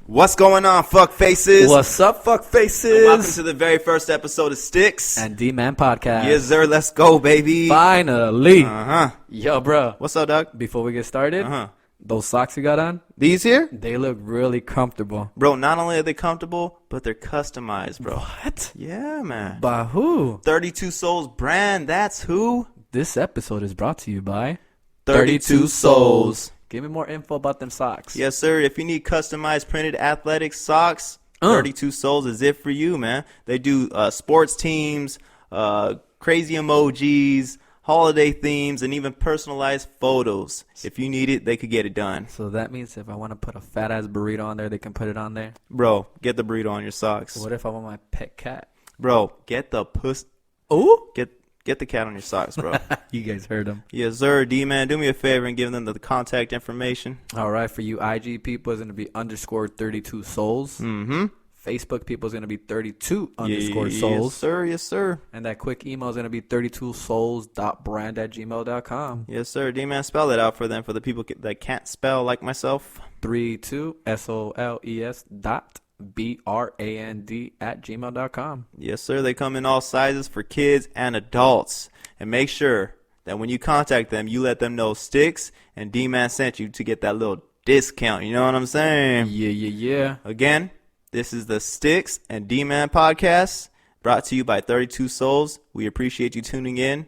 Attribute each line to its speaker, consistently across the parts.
Speaker 1: What's going on, fuck faces?
Speaker 2: What's up, fuck faces?
Speaker 1: And welcome to the very first episode of Stix
Speaker 2: Dman Podcast.
Speaker 1: Yes, sir. Let's go, baby.
Speaker 2: Finally.
Speaker 1: Uh-huh.
Speaker 2: Yo, bro.
Speaker 1: What's up, Doug?
Speaker 2: Before we get started,
Speaker 1: Uh-huh.
Speaker 2: those socks you got on,
Speaker 1: These here?
Speaker 2: they look really comfortable.
Speaker 1: Bro, not only are they comfortable, but they're customized, bro.
Speaker 2: What?
Speaker 1: Yeah, man.
Speaker 2: By who?
Speaker 1: 32 Souls brand. That's who?
Speaker 2: This episode is brought to you by
Speaker 1: 32 Souls.
Speaker 2: Give me more info about them socks.
Speaker 1: Yes, sir. If you need customized printed athletic socks, 32 Souls is it for you, man. They do sports teams, crazy emojis, holiday themes, and even personalized photos. If you need it, they could get it done.
Speaker 2: So that means if I want to put a fat-ass burrito on there, they can put it on there?
Speaker 1: Bro, get the burrito on your socks.
Speaker 2: What if I want my pet cat?
Speaker 1: Bro, get the
Speaker 2: Oh?
Speaker 1: Get the cat on your socks, bro.
Speaker 2: You guys heard him.
Speaker 1: Yes, sir. D-Man, do me a favor and give them the contact information.
Speaker 2: All right, for you IG people, it's going to be _32 souls.
Speaker 1: Mm-hmm.
Speaker 2: Facebook people is going to be 32 _ souls.
Speaker 1: Yes, sir. Yes, sir.
Speaker 2: And that quick email is going to be 32souls.brand@gmail.com.
Speaker 1: Yes, sir. D-Man, spell that out for them, for the people that can't spell like myself.
Speaker 2: 32 SOLES dot BRAND@gmail.com.
Speaker 1: Yes, sir. They come in all sizes for kids and adults. And make sure that when you contact them, you let them know Stix and D-Man sent you to get that little discount. You know what I'm saying?
Speaker 2: Yeah.
Speaker 1: Again, this is the Stix and D-Man Podcast, brought to you by 32 Souls. We appreciate you tuning in.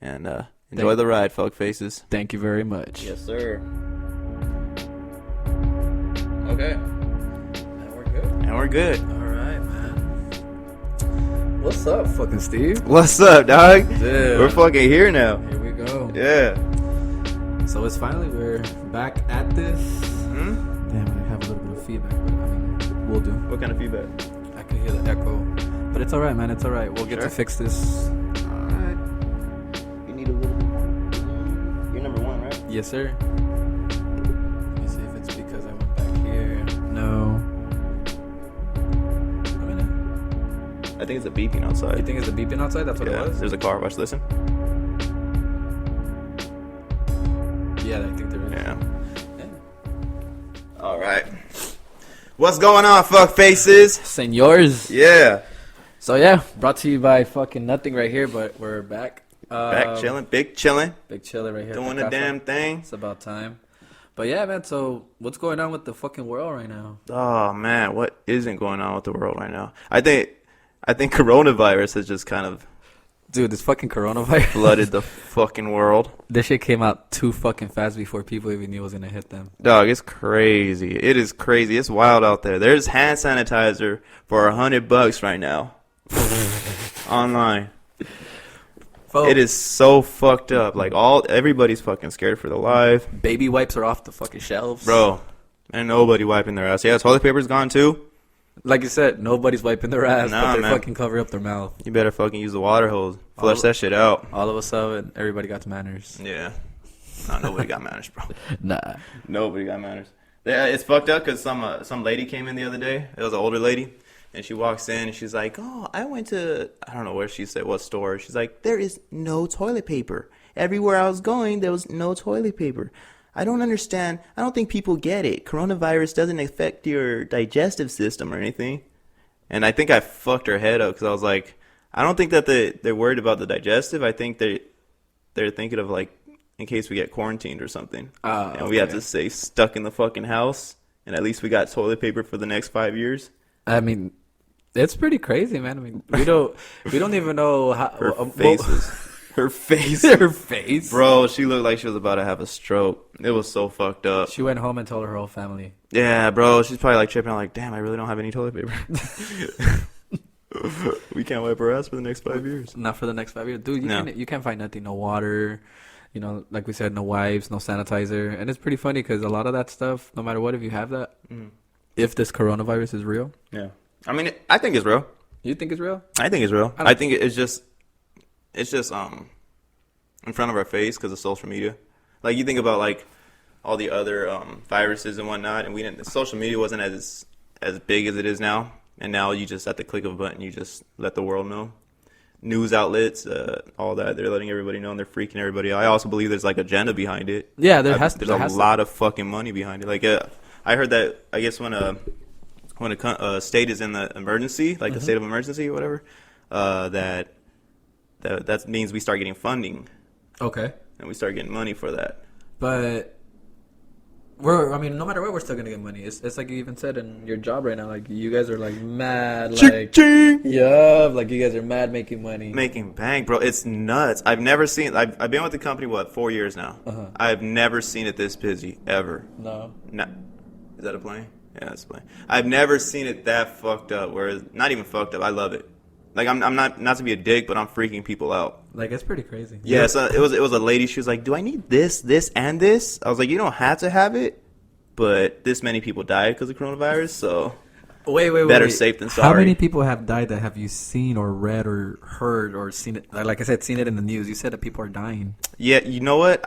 Speaker 1: And enjoy the ride, folk faces.
Speaker 2: Thank you very much.
Speaker 1: Yes, sir. Okay. And we're good.
Speaker 2: All right, man. What's up, fucking Steve?
Speaker 1: What's up, dog?
Speaker 2: Dude.
Speaker 1: We're fucking here now.
Speaker 2: Here we go.
Speaker 1: Yeah.
Speaker 2: So it's finally, we're back at this.
Speaker 1: Hmm?
Speaker 2: Damn, I have a little bit of feedback, but I mean, we'll do.
Speaker 1: What kind of feedback?
Speaker 2: I can hear the echo. But it's all right, man. It's all right. We'll get to fix this.
Speaker 1: Alright. You need a little bit more. You're number one, right?
Speaker 2: Yes, sir. Let me see if it's because I went back here. No.
Speaker 1: I think it's a beeping outside.
Speaker 2: You think it's the beeping outside? That's what it was?
Speaker 1: There's a car. Watch, listen.
Speaker 2: Yeah, I think there is.
Speaker 1: Yeah. All right. What's going on, fuck faces?
Speaker 2: Senors.
Speaker 1: Yeah.
Speaker 2: So, yeah, brought to you by fucking nothing right here, but we're back.
Speaker 1: Back chilling, big chilling,
Speaker 2: Big chiller right here.
Speaker 1: doing
Speaker 2: at
Speaker 1: the
Speaker 2: casa.
Speaker 1: damn thing.
Speaker 2: It's about time. But, yeah, man, so what's going on with the fucking world right now?
Speaker 1: Oh man, what isn't going on with the world right now? I think coronavirus has just kind of
Speaker 2: Dude, this fucking coronavirus.
Speaker 1: flooded the fucking world.
Speaker 2: This shit came out too fucking fast before people even knew it was going to hit them.
Speaker 1: Dog, it's crazy. It is crazy. It's wild out there. There's hand sanitizer for $100 right now. Online.
Speaker 2: Folks,
Speaker 1: It is so fucked up. Like everybody's fucking scared for their life.
Speaker 2: baby wipes are off the fucking shelves.
Speaker 1: Bro, and nobody wiping their ass. Yeah, toilet paper's gone too.
Speaker 2: Like you said, nobody's wiping their ass,
Speaker 1: Nah,
Speaker 2: but they
Speaker 1: man.
Speaker 2: fucking cover up their mouth.
Speaker 1: You better fucking use the water hose. Flush that shit out.
Speaker 2: All of a sudden, everybody got manners.
Speaker 1: Yeah. Nah, nobody got manners, bro.
Speaker 2: Nah.
Speaker 1: Nobody got manners. Yeah, it's fucked up because some lady came in the other day. It was an older lady. And she walks in and she's like, oh, I went to, I don't know where she said, what store. She's like, there is no toilet paper. Everywhere I was going, there was no toilet paper. I don't understand. I don't think people get it. Coronavirus doesn't affect your digestive system or anything. And I think I fucked her head up because I was like, I don't think that they're worried about the digestive. I think they're thinking of like, in case we get quarantined or something. And we have to stay stuck in the fucking house. And at least we got toilet paper for the next 5 years.
Speaker 2: I mean, it's pretty crazy, man. I mean, we don't even know how.
Speaker 1: Her face.
Speaker 2: Her face.
Speaker 1: Bro, she looked like she was about to have a stroke. It was so fucked up.
Speaker 2: She went home and told her whole family.
Speaker 1: Yeah, bro. She's probably like tripping out like, damn, I really don't have any toilet paper. We can't wipe our ass for the next 5 years.
Speaker 2: Not for the next 5 years. Dude, you can't find nothing. No water. You know, like we said, no wipes, no sanitizer. And it's pretty funny because a lot of that stuff, no matter what, if you have that, if this coronavirus is real.
Speaker 1: Yeah. I mean, I think it's real.
Speaker 2: You think it's real?
Speaker 1: I think it's real. I think it's just in front of our face because of social media. Like you think about like all the other viruses and whatnot, and social media wasn't as big as it is now. And now you just at the click of a button, you just let the world know. News outlets, all that, they're letting everybody know and they're freaking everybody out. I also believe there's like agenda behind it.
Speaker 2: Yeah, there's
Speaker 1: a lot of fucking money behind it. Like I heard that I guess when when a state is in the emergency, like the state of emergency or whatever, that means we start getting funding.
Speaker 2: Okay.
Speaker 1: And we start getting money for that.
Speaker 2: But no matter what, we're still gonna get money. It's like you even said in your job right now, like you guys are like mad, like like you guys are mad making money,
Speaker 1: making bank, bro. It's nuts. I've never seen. I've been with the company 4 years now. I've never seen it this busy ever. No. Is that a plane? Yeah, that's a plane. I've never seen it that fucked up. Whereas not even fucked up. I love it. Like I'm not to be a dick, but I'm freaking people out.
Speaker 2: Like it's pretty crazy.
Speaker 1: Yeah, so it was a lady. She was like, "Do I need this, and this?" I was like, "You don't have to have it, but this many people died because of coronavirus, so
Speaker 2: wait,
Speaker 1: better safe than sorry."
Speaker 2: How many people have died that have you seen or read or heard or seen it? Like I said, seen it in the news. You said that people are dying.
Speaker 1: Yeah, you know what?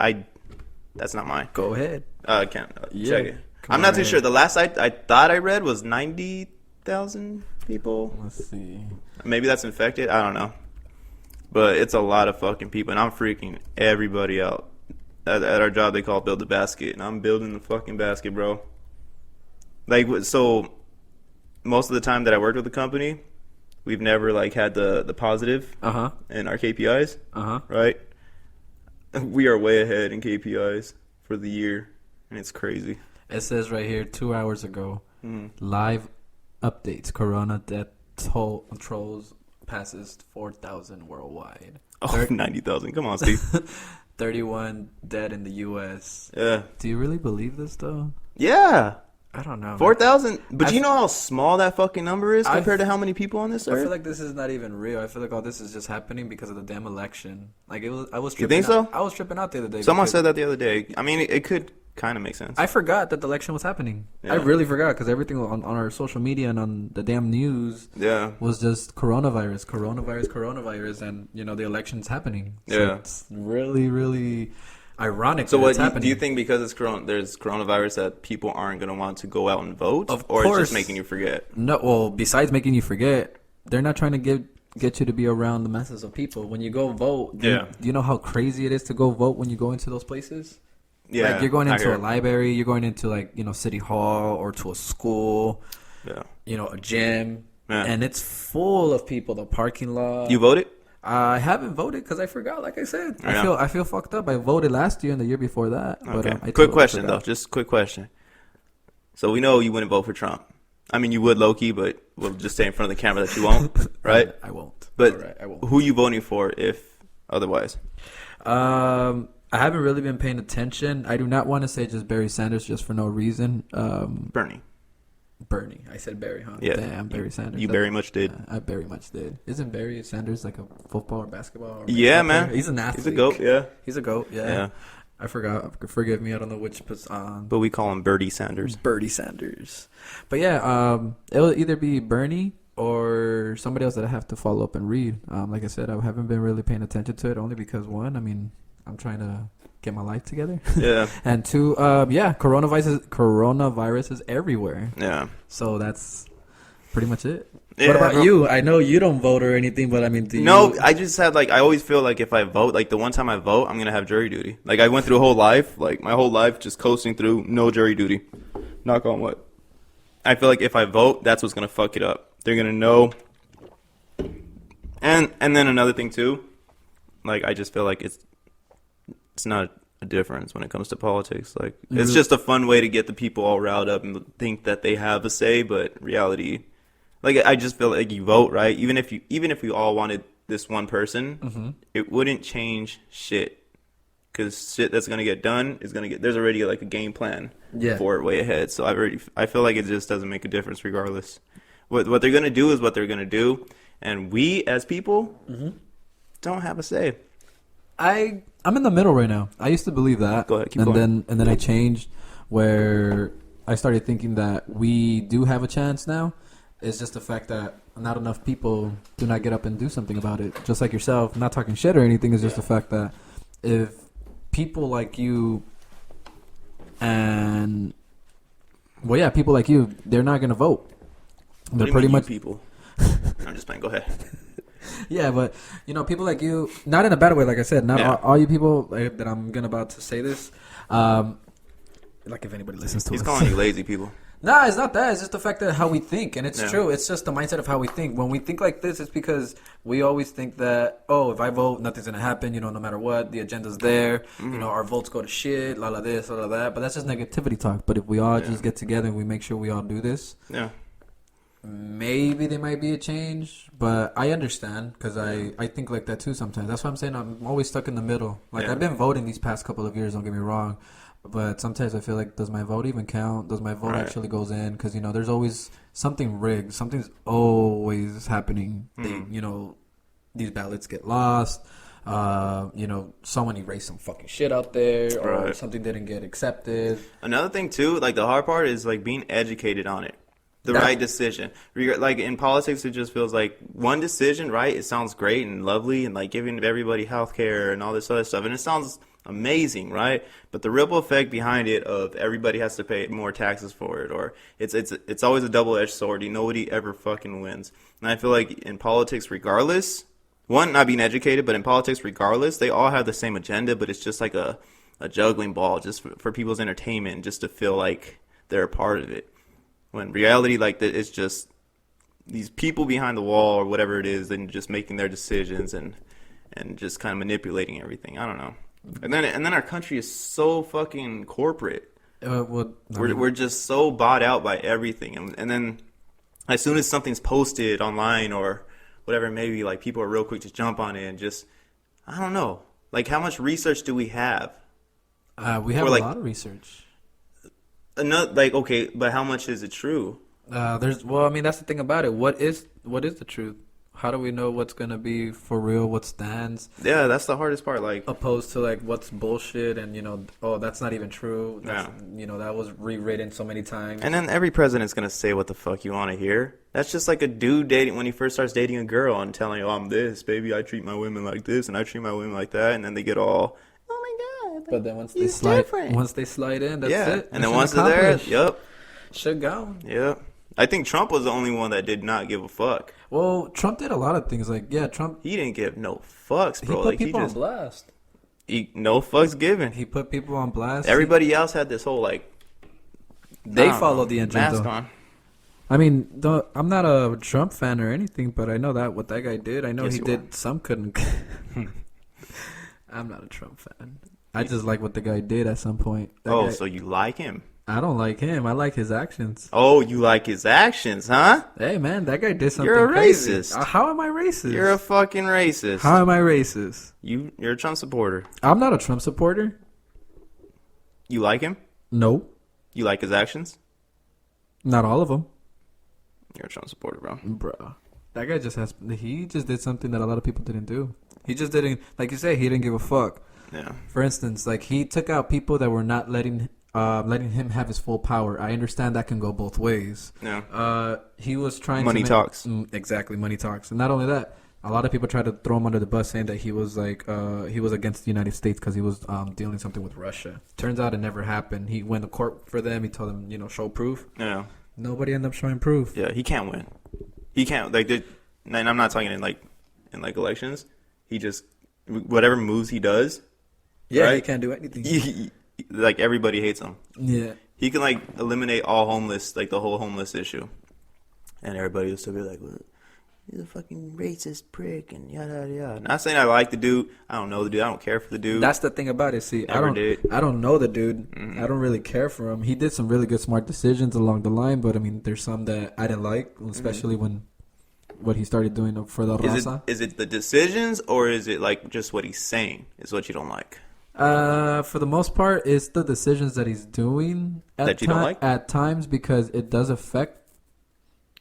Speaker 1: That's not mine.
Speaker 2: Go ahead.
Speaker 1: I can't check it. I'm not too sure. The last I thought I read was 90,000 people.
Speaker 2: Let's see.
Speaker 1: Maybe that's infected. I don't know. But it's a lot of fucking people, and I'm freaking everybody out. At our job, they call it build the basket, and I'm building the fucking basket, bro. Like, so most of the time that I worked with the company, we've never, like, had the positive in our KPIs, right? We are way ahead in KPIs for the year, and it's crazy.
Speaker 2: It says right here, 2 hours ago, live updates, corona death toll controls passes 4,000 worldwide.
Speaker 1: 90,000. Come on, Steve.
Speaker 2: 31 dead in the U.S.
Speaker 1: Yeah.
Speaker 2: Do you really believe this, though?
Speaker 1: Yeah.
Speaker 2: I don't know.
Speaker 1: 4,000? But you know how small that fucking number is compared to how many people on this earth?
Speaker 2: I feel like this is not even real. I feel like all this is just happening because of the damn election. Like, I was tripping.
Speaker 1: You think so?
Speaker 2: I was tripping out the other day.
Speaker 1: Someone said that the other day. I mean, it could kind of make sense.
Speaker 2: I forgot that the election was happening. Yeah. I really forgot because everything on our social media and on the damn news was just coronavirus, and, the election's happening. So it's really, really ironic.
Speaker 1: So do you think because there's coronavirus that people aren't going to want to go out and vote?
Speaker 2: Of
Speaker 1: or
Speaker 2: course.
Speaker 1: It's just making you forget?
Speaker 2: No, well, besides making you forget, they're not trying to get you to be around the masses of people. When you go vote, do you know how crazy it is to go vote when you go into those places? Yeah, like you're going into a library, you're going into City Hall or to a school, a gym, and it's full of people. The parking lot.
Speaker 1: You voted?
Speaker 2: I haven't voted because I forgot. Like I said, I feel fucked up. I voted last year and the year before that.
Speaker 1: Okay. But, quick question though, just quick question. So we know you wouldn't vote for Trump. I mean, you would low-key, but we'll just say in front of the camera that you won't, right?
Speaker 2: I won't.
Speaker 1: But I won't. Who are you voting for if otherwise?
Speaker 2: I haven't really been paying attention. I do not want to say just Barry Sanders just for no reason.
Speaker 1: Bernie.
Speaker 2: I said Barry, huh?
Speaker 1: Yeah.
Speaker 2: Damn, Barry Sanders.
Speaker 1: You very much did.
Speaker 2: I very much did. Isn't Barry Sanders like a football or basketball?
Speaker 1: Yeah, man.
Speaker 2: He's an athlete.
Speaker 1: He's a GOAT, yeah.
Speaker 2: He's a GOAT, yeah. I forgot. Forgive me. I don't know which.
Speaker 1: But we call him Birdie Sanders.
Speaker 2: Birdie Sanders. But yeah, it'll either be Bernie or somebody else that I have to follow up and read. Like I said, I haven't been really paying attention to it only because, one, I'm trying to get my life together.
Speaker 1: Yeah.
Speaker 2: And two, coronavirus is everywhere.
Speaker 1: Yeah.
Speaker 2: So that's pretty much it.
Speaker 1: Yeah,
Speaker 2: what about you? I know you don't vote or anything, but
Speaker 1: No, I just had I always feel like if I vote, the one time I vote, I'm going to have jury duty. I went through a whole life, my whole life just coasting through, no jury duty. Knock on wood. I feel like if I vote, that's what's going to fuck it up. They're going to know. And then another thing too, I just feel like it's not a difference when it comes to politics. It's just a fun way to get the people all riled up and think that they have a say, but reality, I just feel like you vote, right? Even if we all wanted this one person, it wouldn't change shit, because shit that's gonna get done is gonna get. There's already a game plan for it way ahead. So I feel like it just doesn't make a difference regardless. What they're gonna do is what they're gonna do, and we as people don't have a say.
Speaker 2: I'm in the middle right now. I used to believe that.
Speaker 1: Go ahead, keep going.
Speaker 2: And then I changed where I started thinking that we do have a chance now. It's just the fact that not enough people do not get up and do something about it. Just like yourself, not talking shit or anything. It's just the fact that if people like you and people like you, they're not gonna vote.
Speaker 1: They're pretty much people. I'm just playing. Go ahead.
Speaker 2: Yeah, but people like you, not in a bad way, like I said, not all you people that I'm about to say this. If anybody listens to
Speaker 1: He's
Speaker 2: us.
Speaker 1: calling you lazy people.
Speaker 2: Nah, it's not that. It's just the fact that how we think. And it's true. It's just the mindset of how we think. When we think like this, it's because we always think that, oh, if I vote, nothing's going to happen, no matter what. The agenda's there. Mm-hmm. Our votes go to shit, la this, la that. But that's just negativity talk. But if we all just get together and we make sure we all do this, maybe there might be a change. But I understand because I think like that too sometimes. That's why I'm saying I'm always stuck in the middle. Like I've been voting these past couple of years, don't get me wrong. But sometimes I feel like, does my vote even count? Does my vote actually goes in? Because, there's always something rigged. Something's always happening. These ballots get lost. Someone erased some fucking shit out there. Or something didn't get accepted.
Speaker 1: Another thing, too, like the hard part is like being educated on it. The right decision. Like in politics, it just feels like one decision, right? It sounds great and lovely and like giving everybody health care and all this other stuff. And it sounds amazing, right? But the ripple effect behind it of everybody has to pay more taxes for it, or it's always a double-edged sword. Nobody ever fucking wins. And I feel like in politics, regardless, one, not being educated, but in politics, regardless, they all have the same agenda, but it's just like a juggling ball just for people's entertainment, just to feel like they're a part of it. When reality, like, it's just these people behind the wall or whatever it is, and just making their decisions and just kind of manipulating everything. I don't know. And then our country is so fucking corporate. We're just so bought out by everything. And then as soon as something's posted online or whatever, maybe like people are real quick to jump on it and just, I don't know. Like, how much research do we have?
Speaker 2: We have a lot of research.
Speaker 1: Okay, but how much is it true?
Speaker 2: That's the thing about it. What is the truth? How do we know what's gonna be for real? What stands?
Speaker 1: Yeah, that's the hardest part. Like,
Speaker 2: opposed to like what's bullshit and that's not even true. That's, that was rewritten so many times.
Speaker 1: And then every president's gonna say what the fuck you want to hear. That's just like a dude dating when he first starts dating a girl and telling, "Oh, I'm this, baby. I treat my women like this, and I treat my women like that." And then they get all, "Oh my god!"
Speaker 2: But then once they slide in, that's it.
Speaker 1: And then once they're there,
Speaker 2: should go.
Speaker 1: Yep. I think Trump was the only one that did not give a fuck.
Speaker 2: Well, Trump did a lot of things. Like, Trump...
Speaker 1: He didn't give no fucks, bro.
Speaker 2: He put people on blast.
Speaker 1: No fucks given.
Speaker 2: He put people on blast.
Speaker 1: Everybody else had this whole, like...
Speaker 2: They followed the agenda.
Speaker 1: Mask on.
Speaker 2: I mean, I'm not a Trump fan or anything, but I know that what that guy did. I know he did some couldn't... I'm not a Trump fan. I just like what the guy did at some point.
Speaker 1: So you like him?
Speaker 2: I don't like him. I like his actions.
Speaker 1: Oh, you like his actions, huh?
Speaker 2: Hey, man, that guy did something
Speaker 1: You're a
Speaker 2: crazy.
Speaker 1: racist.
Speaker 2: How am I racist?
Speaker 1: You're a fucking racist.
Speaker 2: How am I racist?
Speaker 1: You're a Trump supporter.
Speaker 2: I'm not a Trump supporter.
Speaker 1: You like him?
Speaker 2: No.
Speaker 1: You like his actions?
Speaker 2: Not all of them.
Speaker 1: You're a Trump supporter, bro.
Speaker 2: Bro. That guy he just did something that a lot of people didn't do. He just didn't, like you said, he didn't give a fuck.
Speaker 1: Yeah.
Speaker 2: For instance, like he took out people that were not letting him have his full power. I understand that can go both ways.
Speaker 1: Yeah.
Speaker 2: He was trying
Speaker 1: money talks.
Speaker 2: Exactly, money talks. And not only that, a lot of people tried to throw him under the bus saying that he was like he was against the United States because he was dealing something with Russia. Turns out it never happened. He went to court for them. He told them, show proof.
Speaker 1: Yeah.
Speaker 2: Nobody ended up showing proof.
Speaker 1: Yeah, he can't win. He can't. Like, and I'm not talking in elections. He just whatever moves he does.
Speaker 2: Yeah,
Speaker 1: right?
Speaker 2: He can't do anything.
Speaker 1: Like, everybody hates him.
Speaker 2: Yeah.
Speaker 1: He can, like, eliminate all homeless, like, the whole homeless issue. And everybody will still be like, well, he's a fucking racist prick and yada, yada, yada. Not saying I like the dude. I don't know the dude. I don't care for the dude.
Speaker 2: That's the thing about it. See, I don't know the dude. Mm-hmm. I don't really care for him. He did some really good, smart decisions along the line, but, I mean, there's some that I didn't like, especially when what he started doing for the raza.
Speaker 1: Is it the decisions, or is it, like, just what he's saying is what you don't like?
Speaker 2: For the most part, it's the decisions that he's doing
Speaker 1: that you don't like
Speaker 2: at times because it does affect.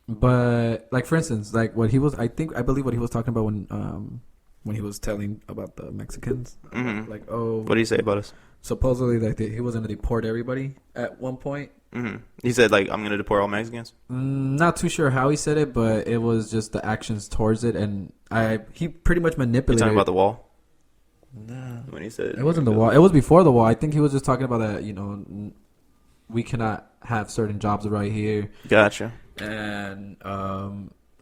Speaker 2: But like for instance, like what he was, I believe what he was talking about when he was telling about the Mexicans, like what
Speaker 1: do you say about us?
Speaker 2: Supposedly, like he was gonna deport everybody at one point.
Speaker 1: Mm-hmm. He said like I'm gonna deport all Mexicans.
Speaker 2: Not too sure how he said it, but it was just the actions towards it, and he pretty much manipulated.
Speaker 1: You talking about the wall?
Speaker 2: No.
Speaker 1: When he said
Speaker 2: it wasn't the wall. It was before the wall. I think he was just talking about that, we cannot have certain jobs right here.
Speaker 1: Gotcha.
Speaker 2: And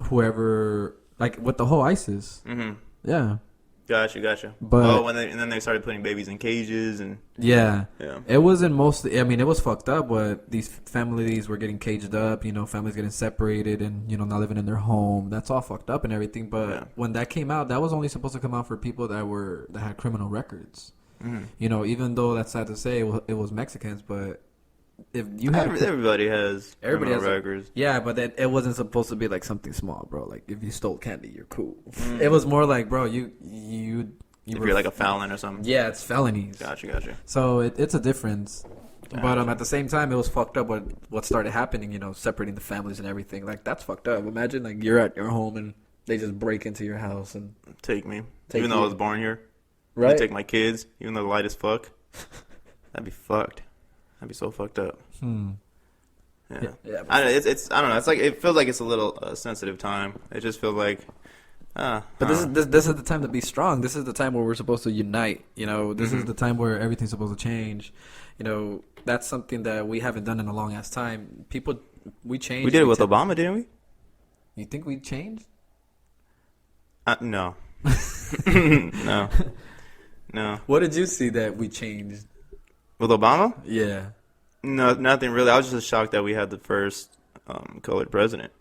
Speaker 2: whoever, like with the whole ISIS.
Speaker 1: Mm-hmm.
Speaker 2: Yeah.
Speaker 1: Gotcha.
Speaker 2: But
Speaker 1: and then they started putting babies in cages and
Speaker 2: yeah, it wasn't mostly. I mean, it was fucked up, but these families were getting caged up. Families getting separated and not living in their home. That's all fucked up and everything. But when that came out, that was only supposed to come out for people that had criminal records. Mm-hmm. Even though that's sad to say, it was Mexicans, but. If you had
Speaker 1: everybody has records.
Speaker 2: Yeah, but it wasn't supposed to be like something small, bro. Like if you stole candy, you're cool. It was more like, bro, if you're
Speaker 1: like a felon or something.
Speaker 2: Yeah, it's felonies.
Speaker 1: Gotcha.
Speaker 2: So it's a difference. Gotcha. But at the same time, it was fucked up what started happening. Separating the families and everything. Like that's fucked up. Imagine like you're at your home and they just break into your house and
Speaker 1: take me, even though I was born here.
Speaker 2: Right.
Speaker 1: They take my kids, even though they're light as fuck. That'd be fucked. That'd be so fucked up. Yeah. I don't know. It's like it feels like it's a little sensitive time. It just feels like.
Speaker 2: But this is the time to be strong. This is the time where we're supposed to unite. This is the time where everything's supposed to change. That's something that we haven't done in a long ass time. We changed.
Speaker 1: We did it with Obama, didn't we?
Speaker 2: You think we changed?
Speaker 1: No. No.
Speaker 2: What did you see that we changed?
Speaker 1: With Obama?
Speaker 2: Yeah.
Speaker 1: No, nothing really. I was just shocked that we had the first colored president.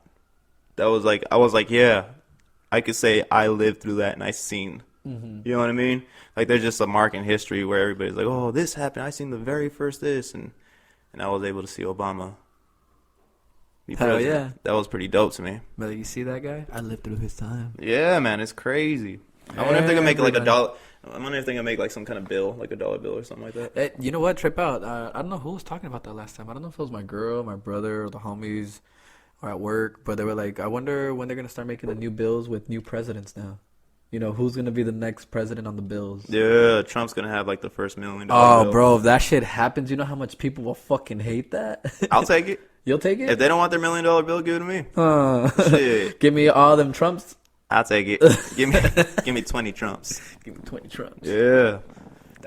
Speaker 1: I was like, yeah, I could say I lived through that and I seen. Mm-hmm. You know what I mean? Like there's just a mark in history where everybody's like, oh, this happened. I seen the very first this, and I was able to see Obama be president. Hell yeah. That was pretty dope to me.
Speaker 2: But you see that guy? I lived through his time.
Speaker 1: Yeah, man, it's crazy. I wonder if they can make like $1. I wonder if they can make like some kind of bill, like $1 bill or something like that.
Speaker 2: You know what? Trip out. I don't know who was talking about that last time. I don't know if it was my girl, my brother, or the homies, or at work. But they were like, I wonder when they're gonna start making the new bills with new presidents now. Who's gonna be the next president on the bills?
Speaker 1: Yeah, Trump's gonna have like the first $1 million.
Speaker 2: Oh,
Speaker 1: bill.
Speaker 2: Bro, if that shit happens, you know how much people will fucking hate that.
Speaker 1: I'll take it.
Speaker 2: You'll take it?
Speaker 1: If they don't want their $1 million bill, give it to me.
Speaker 2: Shit. Give me all them Trumps.
Speaker 1: I'll take it. Give me 20 Trumps.
Speaker 2: Give me 20 Trumps.
Speaker 1: Yeah.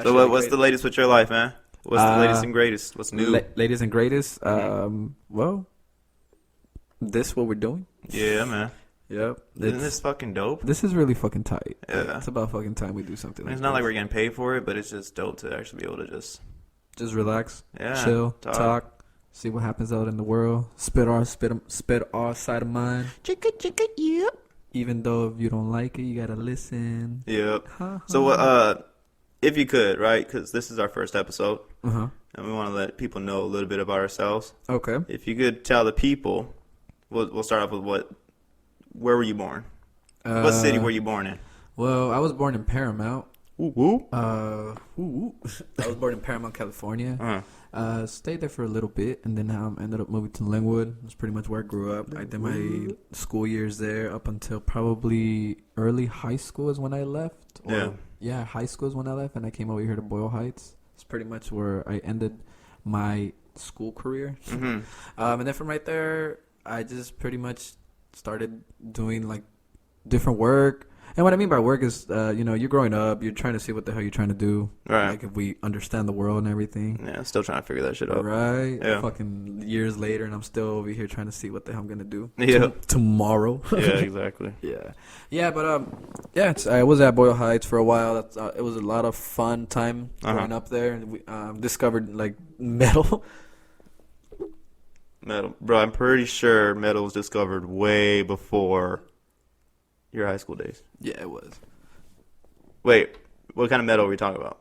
Speaker 1: So what's the latest with your life, man? What's the latest and greatest? What's new?
Speaker 2: Latest and greatest? Well, this what we're doing.
Speaker 1: Yeah, man.
Speaker 2: Yep.
Speaker 1: Isn't this fucking dope?
Speaker 2: This is really fucking tight.
Speaker 1: Yeah.
Speaker 2: It's about fucking time we do something like this.
Speaker 1: It's not like we're getting paid for it, but it's just dope to actually be able to just
Speaker 2: relax,
Speaker 1: chill,
Speaker 2: talk, see what happens out in the world, spit our side of mind.
Speaker 1: Chicka, yep.
Speaker 2: Even though if you don't like it, you gotta listen.
Speaker 1: Yep. So, if you could, right? Because this is our first episode, and we want to let people know a little bit about ourselves.
Speaker 2: Okay.
Speaker 1: If you could tell the people, we'll start off with where were you born? What city were you born in?
Speaker 2: Well, I was born in Paramount.
Speaker 1: Ooh, woo.
Speaker 2: I was born in Paramount, California. Stayed there for a little bit, and then ended up moving to Linwood. That's pretty much where I grew up. I did my school years there up until probably early high school is when I left. Yeah, high school is when I left, and I came over here to Boyle Heights. It's pretty much where I ended my school career. Mm-hmm. And then from right there, I just pretty much started doing like different work. And what I mean by work is, you're growing up, you're trying to see what the hell you're trying to do. Right. Like if we understand the world and everything.
Speaker 1: Yeah, still trying to figure that shit out.
Speaker 2: Right. Yeah. Fucking years later, and I'm still over here trying to see what the hell I'm going to do. Yeah. Tomorrow.
Speaker 1: Yeah, exactly.
Speaker 2: Yeah. Yeah, but, I was at Boyle Heights for a while. It was a lot of fun time growing up there. And we discovered, like, metal.
Speaker 1: Metal. Bro, I'm pretty sure metal was discovered way before your high school days.
Speaker 2: Yeah, it was.
Speaker 1: Wait, what kind of metal are we talking about?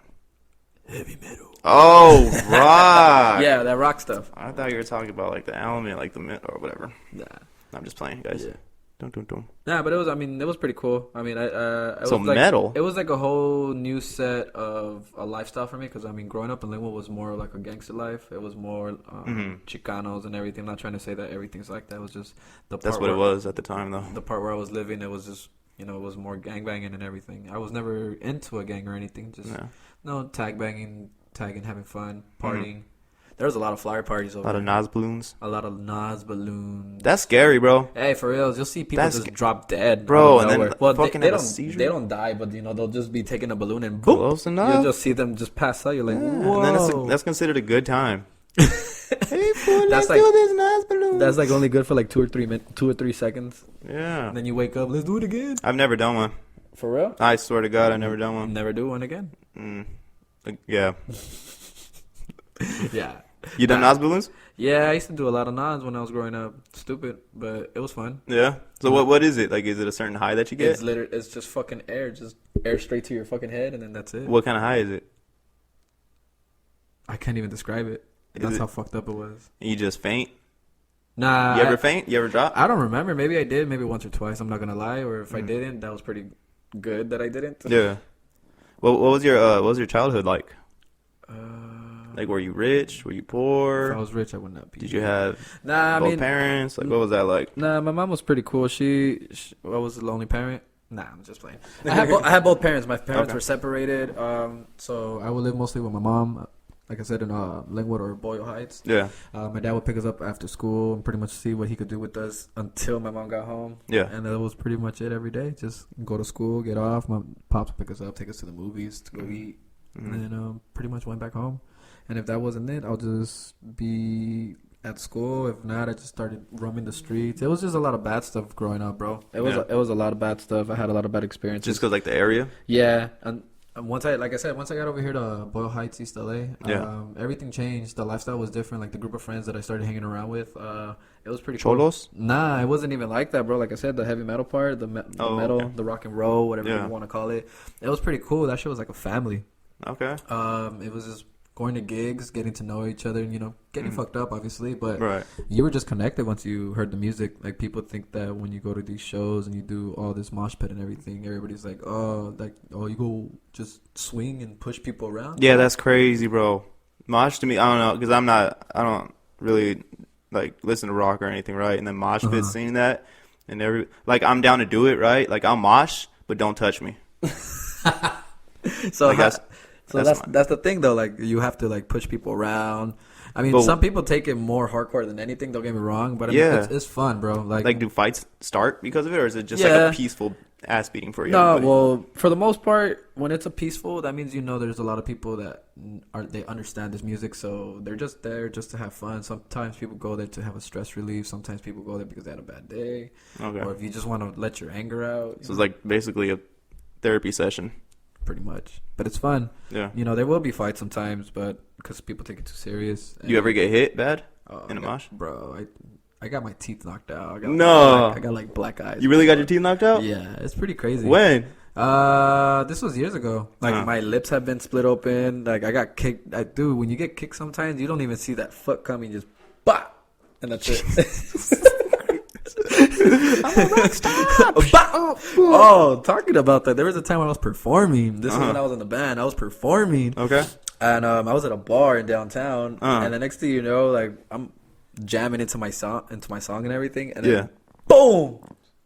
Speaker 2: Heavy metal.
Speaker 1: Oh, rock.
Speaker 2: Yeah, that rock stuff.
Speaker 1: I thought you were talking about like the element, like the metal or whatever.
Speaker 2: Nah.
Speaker 1: I'm just playing, guys.
Speaker 2: Yeah.
Speaker 1: Don't.
Speaker 2: Nah, but it was pretty cool. I mean,
Speaker 1: metal?
Speaker 2: It was like a whole new set of a lifestyle for me because, growing up in Linwood was more like a gangster life. It was more Chicanos and everything. I'm not trying to say that everything's like that. It was just the part
Speaker 1: That's what it was at the time, though.
Speaker 2: The part where I was living, it was just, it was more gangbanging and everything. I was never into a gang or anything. Just, tag banging, having fun, partying. Mm-hmm. There was a lot of flyer parties over there.
Speaker 1: A lot of
Speaker 2: Nas balloons.
Speaker 1: That's scary, bro.
Speaker 2: Hey, for real, you'll see people just drop dead,
Speaker 1: bro. And then
Speaker 2: they don't die, but they'll just be taking a balloon and boom.
Speaker 1: Close enough.
Speaker 2: You'll just see them just pass out. You're like, whoa.
Speaker 1: And then that's considered a good time. Hey, fool, let's do this Nas balloon.
Speaker 2: That's like only good for like 2 or 3 seconds.
Speaker 1: Yeah.
Speaker 2: And then you wake up. Let's do it again.
Speaker 1: I've never done one.
Speaker 2: For real?
Speaker 1: I swear to God, I never done one.
Speaker 2: Never do one again.
Speaker 1: Yeah.
Speaker 2: Yeah.
Speaker 1: You done Nas balloons?
Speaker 2: Yeah, I used to do a lot of Nas when I was growing up. Stupid, but it was fun.
Speaker 1: Yeah. So what is it? Like, is it a certain high that you get?
Speaker 2: It's just fucking air, just air straight to your fucking head, and then that's it.
Speaker 1: What kind of high is it?
Speaker 2: I can't even describe it. That's how fucked up it was.
Speaker 1: You just faint?
Speaker 2: Nah.
Speaker 1: You ever faint? You ever drop?
Speaker 2: I don't remember. Maybe I did. Maybe once or twice. I'm not gonna lie. Or if I didn't, that was pretty good that I didn't.
Speaker 1: Yeah. What was your childhood like? Like, were you rich? Were you poor?
Speaker 2: If I was rich, I would not be.
Speaker 1: Did you have
Speaker 2: both
Speaker 1: parents? Like, what was that like?
Speaker 2: Nah, my mom was pretty cool. She I was the lonely parent. Nah, I'm just playing. I had both parents. My parents were separated. So I would live mostly with my mom. Like I said, in Linwood or Boyle Heights. Yeah. My dad would pick us up after school and pretty much see what he could do with us until my mom got home. Yeah. And that was pretty much it every day. Just go to school, get off. My pops would pick us up, take us to the movies to go eat. And then pretty much went back home. And if that wasn't it, I'll just be at school. If not, I just started roaming the streets. It was just a lot of bad stuff growing up, bro. It was a lot of bad stuff. I had a lot of bad experiences.
Speaker 1: Just because, like, the area?
Speaker 2: Yeah. And once I got over here to Boyle Heights, East LA, everything changed. The lifestyle was different. Like, the group of friends that I started hanging around with, it was pretty
Speaker 1: Cholos?
Speaker 2: Cool. Nah, it wasn't even like that, bro. Like I said, the heavy metal part, the metal, the rock and roll, whatever you want to call it. It was pretty cool. That shit was like a family. Okay. It was just going to gigs, getting to know each other, and, you know, getting fucked up, obviously. But you were just connected once you heard the music. Like, people think that when you go to these shows and you do all this mosh pit and everything, everybody's like, you go just swing and push people around.
Speaker 1: Yeah, that's crazy, bro. Mosh to me, I don't know, because I don't really, like, listen to rock or anything, right? And then mosh pit seeing that, and I'm down to do it, right? Like, I'll mosh, but don't touch me.
Speaker 2: So like, that's the thing though. Like, you have to like push people around. I mean, some people take it more hardcore than anything. Don't get me wrong, but I mean, it's fun, bro. Like, do
Speaker 1: fights start because of it, or is it just like a peaceful ass beating for you?
Speaker 2: No, well, for the most part, when it's a peaceful, that means there's a lot of people that they understand this music, so they're just there just to have fun. Sometimes people go there to have a stress relief. Sometimes people go there because they had a bad day, or if you just want to let your anger out.
Speaker 1: So it's like basically a therapy session.
Speaker 2: Pretty much, but it's fun. Yeah, there will be fights sometimes, but because people take it too serious.
Speaker 1: You ever get hit bad in a mosh,
Speaker 2: bro? I got my teeth knocked out. I got like black eyes.
Speaker 1: You really got your teeth knocked out?
Speaker 2: Yeah, it's pretty crazy.
Speaker 1: When?
Speaker 2: This was years ago. Like my lips have been split open. Like I got kicked. Dude, when you get kicked, sometimes you don't even see that foot coming. Just bah, and that's it. I'm a rock star. Talking about that, there was a time when I was performing. This is when I was in the band. I was performing. Okay. And I was at a bar in downtown, and the next thing you know, like I'm jamming into my song and everything, and then boom,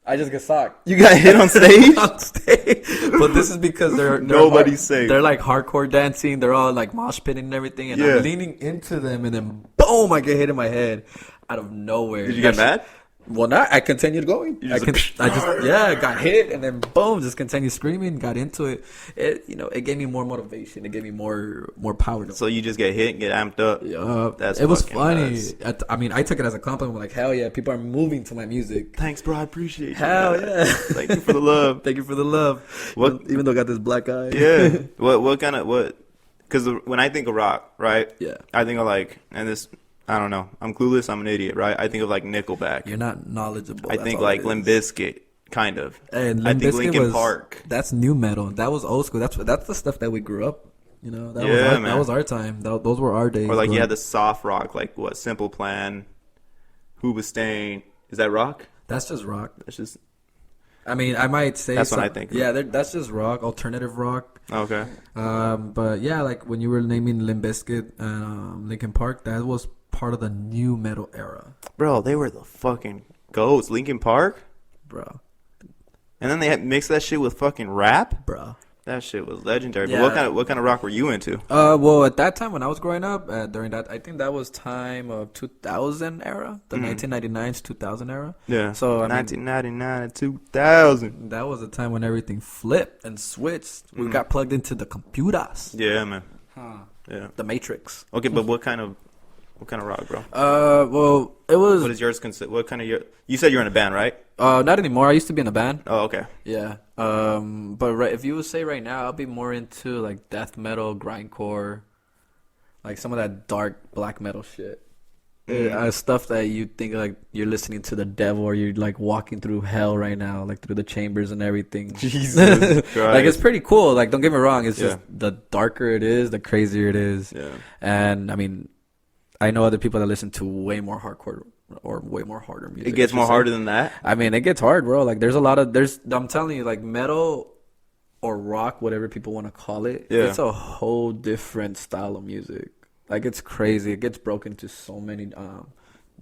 Speaker 2: I just get socked.
Speaker 1: You got hit on stage?
Speaker 2: On stage. But this is because
Speaker 1: nobody's safe.
Speaker 2: They're like hardcore dancing. They're all like mosh pitting and everything, and I'm leaning into them, and then boom, I get hit in my head out of nowhere.
Speaker 1: Did you get mad?
Speaker 2: Well, I continued going. I got hit, and then boom, just continued screaming. Got into it. It gave me more motivation. It gave me more power.
Speaker 1: So you just get hit and get amped up.
Speaker 2: Yeah, it was funny. I mean, I took it as a compliment. Like, hell yeah, people are moving to my music.
Speaker 1: Thanks, bro. I appreciate you.
Speaker 2: Hell yeah.
Speaker 1: Thank you for the love.
Speaker 2: Thank you for the love. Even though I got this black eye.
Speaker 1: Yeah. Because when I think of rock, right? Yeah. I think of I don't know. I'm clueless. I'm an idiot, right? I think of like Nickelback.
Speaker 2: You're not knowledgeable.
Speaker 1: I think like Limp Bizkit, kind of.
Speaker 2: And I think Linkin Park. That's new metal. That was old school. That's the stuff that we grew up. That was our time. Those were our days.
Speaker 1: Or like you had the soft rock, like what? Simple Plan, Hoobastank. Is that rock?
Speaker 2: That's just rock.
Speaker 1: That's just.
Speaker 2: I mean, I might say
Speaker 1: that's what I think.
Speaker 2: Yeah, that's just rock, alternative rock.
Speaker 1: Okay.
Speaker 2: But yeah, like when you were naming Limp Bizkit and Linkin Park, that was part of the new metal era.
Speaker 1: Bro, they were the fucking goats. Linkin Park?
Speaker 2: Bro.
Speaker 1: And then they had mixed that shit with fucking rap?
Speaker 2: Bro.
Speaker 1: That shit was legendary. Yeah. But what kind of rock were you into?
Speaker 2: Well, at that time when I was growing up, during that, I think that was time of 2000 era, the 1999 to 2000 era.
Speaker 1: Yeah. So 1999 to 2000.
Speaker 2: That was a time when everything flipped and switched. We got plugged into the computers.
Speaker 1: Yeah, man.
Speaker 2: Yeah. The Matrix.
Speaker 1: Okay, but what kind of What kind of rock, bro?
Speaker 2: Well, it was.
Speaker 1: What is yours? What kind of You said you're in a band, right?
Speaker 2: Not anymore. I used to be in a band.
Speaker 1: Oh, okay.
Speaker 2: Yeah. But if you would say right now, I'll be more into like death metal, grindcore, like some of that dark black metal shit. Stuff that you think like you're listening to the devil, or you're like walking through hell right now, like through the chambers and everything.
Speaker 1: Jesus Christ.
Speaker 2: Like, it's pretty cool. Like, don't get me wrong. It's just the darker it is, the crazier it is. Yeah. And I mean, I know other people that listen to way more hardcore or way more harder music.
Speaker 1: It gets more harder than that?
Speaker 2: I mean, it gets hard, bro. Like, there's I'm telling you, like, metal or rock, whatever people want to call it, it's a whole different style of music. Like, it's crazy. It gets broken into so many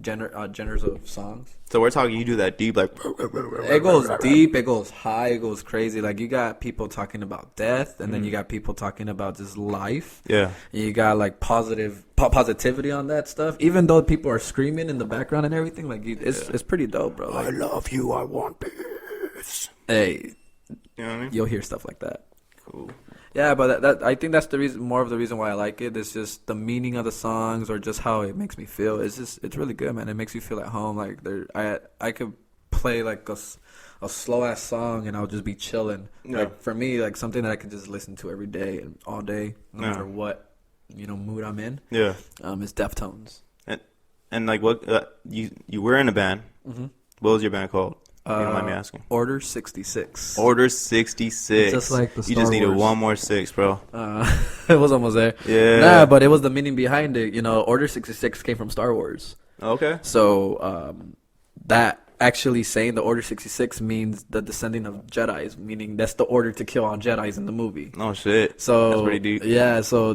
Speaker 2: genres of songs.
Speaker 1: So we're talking, you do that deep, like...
Speaker 2: It goes deep, it goes high, it goes crazy. Like, you got people talking about death, and then you got people talking about just life. Yeah. And you got, like, positivity on that stuff. Even though people are screaming in the background and everything, like, it's pretty dope, bro. Like,
Speaker 1: I love you, I want peace.
Speaker 2: Hey, you know what I mean? You'll hear stuff like that. Cool. Yeah, but that I think that's the reason, more of the reason why I like it. It's just the meaning of the songs, or just how it makes me feel. It's really good, man. It makes you feel at home. Like, I could play like a slow ass song and I'll just be chilling. Yeah. Like, for me, like, something that I can just listen to every day and all day, no matter what mood I'm in. Yeah. It's Deftones.
Speaker 1: And like, what you were in a band. Mm-hmm. What was your band called? You don't mind me asking.
Speaker 2: Order 66.
Speaker 1: Order 66.
Speaker 2: Just like the Star
Speaker 1: You just needed
Speaker 2: Wars.
Speaker 1: one more 6, bro.
Speaker 2: It was almost there.
Speaker 1: Yeah.
Speaker 2: Nah, but it was the meaning behind it. Order 66 came from Star Wars.
Speaker 1: Okay.
Speaker 2: So that actually saying the Order 66 means the descending of Jedis, meaning that's the order to kill all Jedis in the movie.
Speaker 1: Oh, shit.
Speaker 2: So
Speaker 1: that's pretty deep.
Speaker 2: Yeah, so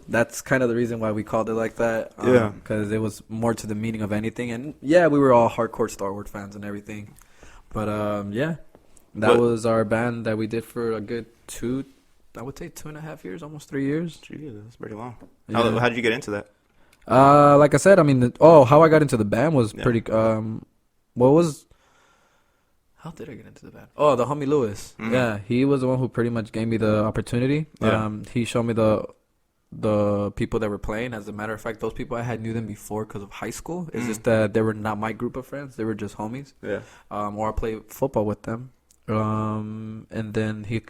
Speaker 2: that's kind of the reason why we called it like that. Because it was more to the meaning of anything. And yeah, we were all hardcore Star Wars fans and everything. But that was our band that we did for a good 2.5 years, almost 3 years.
Speaker 1: Jeez, that's pretty long. Yeah. How did you get into that?
Speaker 2: Like I said, I mean, how I got into the band was pretty. How did I get into the band? Oh, the homie Lewis. Mm-hmm. Yeah, he was the one who pretty much gave me the opportunity. Yeah. He showed me the people that were playing. As a matter of fact, those people I knew them before because of high school. It's just that they were not my group of friends. They were just homies. Yeah. Or I played football with them. And then he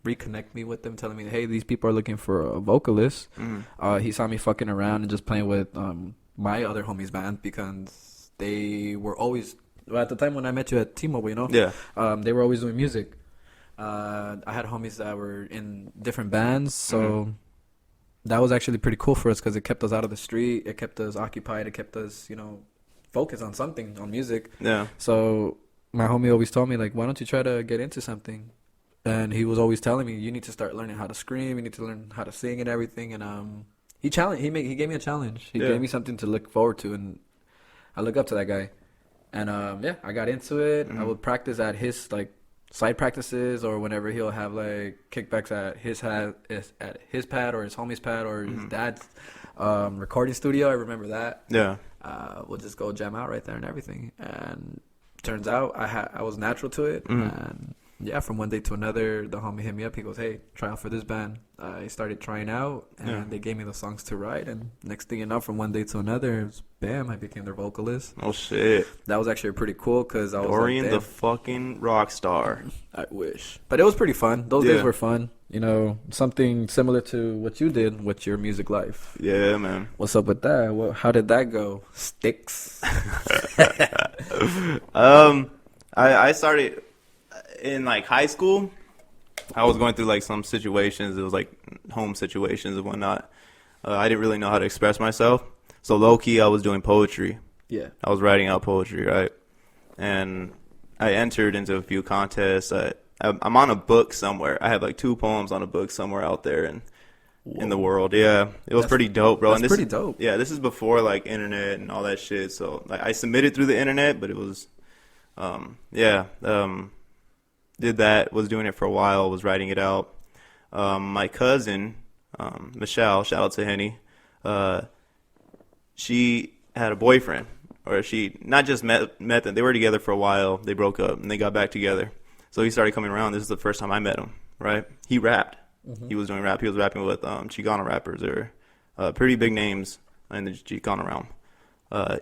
Speaker 2: reconnected me with them, telling me, hey, these people are looking for a vocalist. Mm-hmm. He saw me fucking around and just playing with my other homies' band, because they were always, at the time when I met you at T-Mobile, they were always doing music. I had homies that were in different bands, so... Mm-hmm. That was actually pretty cool for us, because it kept us out of the street. It kept us occupied. It kept us, focused on something, on music. Yeah. So my homie always told me, like, why don't you try to get into something? And he was always telling me, you need to start learning how to scream. You need to learn how to sing and everything. And he gave me a challenge. He gave me something to look forward to, and I look up to that guy. And I got into it. Mm-hmm. I would practice at his side practices, or whenever he'll have like kickbacks at his pad or his homie's pad or his dad's recording studio. I remember that. Yeah. We'll just go jam out right there and everything. And turns out I was natural to it. And yeah, from one day to another, the homie hit me up. He goes, hey, try out for this band. I started trying out, and they gave me the songs to write. And next thing you know, from one day to another, bam, I became their vocalist.
Speaker 1: Oh, shit.
Speaker 2: That was actually pretty cool, because I was
Speaker 1: Dorian
Speaker 2: like,
Speaker 1: the fucking rock star.
Speaker 2: I wish. But it was pretty fun. Those days were fun. Something similar to what you did with your music life.
Speaker 1: Yeah, man.
Speaker 2: What's up with that? How did that go? Stix?
Speaker 1: I started... in like high school, I was going through like some situations. It was like home situations and whatnot. I didn't really know how to express myself. So low key, I was doing poetry. Yeah. I was writing out poetry, right? And I entered into a few contests. I'm on a book somewhere. I have like 2 poems on a book somewhere out there in the world. Yeah. It was pretty dope, bro.
Speaker 2: That's pretty dope.
Speaker 1: Yeah. This is before like internet and all that shit. So like I submitted through the internet, but it was, did that, was doing it for a while, was writing it out. My cousin, Michelle, shout out to Henny, she had a boyfriend, or she not just met them, they were together for a while, they broke up, and they got back together. So he started coming around. This is the first time I met him, right? He rapped. Mm-hmm. He was doing rap. He was rapping with Chicano rappers, or pretty big names in the Chicano realm. He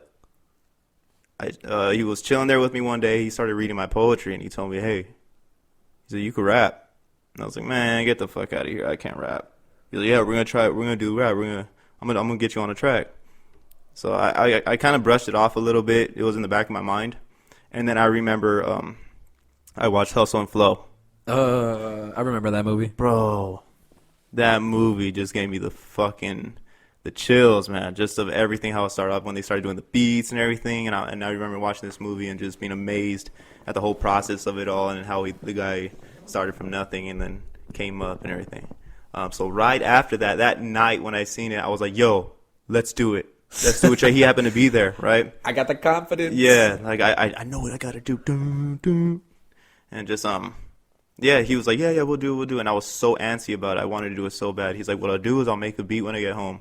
Speaker 1: was chilling there with me one day. He started reading my poetry, and he told me, "Hey," he said, "you can rap." And I was like, "Man, get the fuck out of here! I can't rap." He's like, "Yeah, we're gonna try it. We're gonna do rap. I'm gonna get you on a track." So I kind of brushed it off a little bit. It was in the back of my mind, and then I remember I watched Hustle and Flow.
Speaker 2: I remember that movie,
Speaker 1: bro. That movie just gave me the chills, man. Just of everything, how it started off when they started doing the beats and everything. And I remember watching this movie and just being amazed at the whole process of it all and how the guy started from nothing and then came up and everything. So right after that night when I seen it, I was like, "Yo, let's do it. Let's do it." He happened to be there, right?
Speaker 2: I got the confidence.
Speaker 1: Yeah, like I know what I gotta do. And just yeah, he was like, yeah, we'll do. And I was so antsy about it. I wanted to do it so bad. He's like, what I'll do is I'll make a beat when I get home,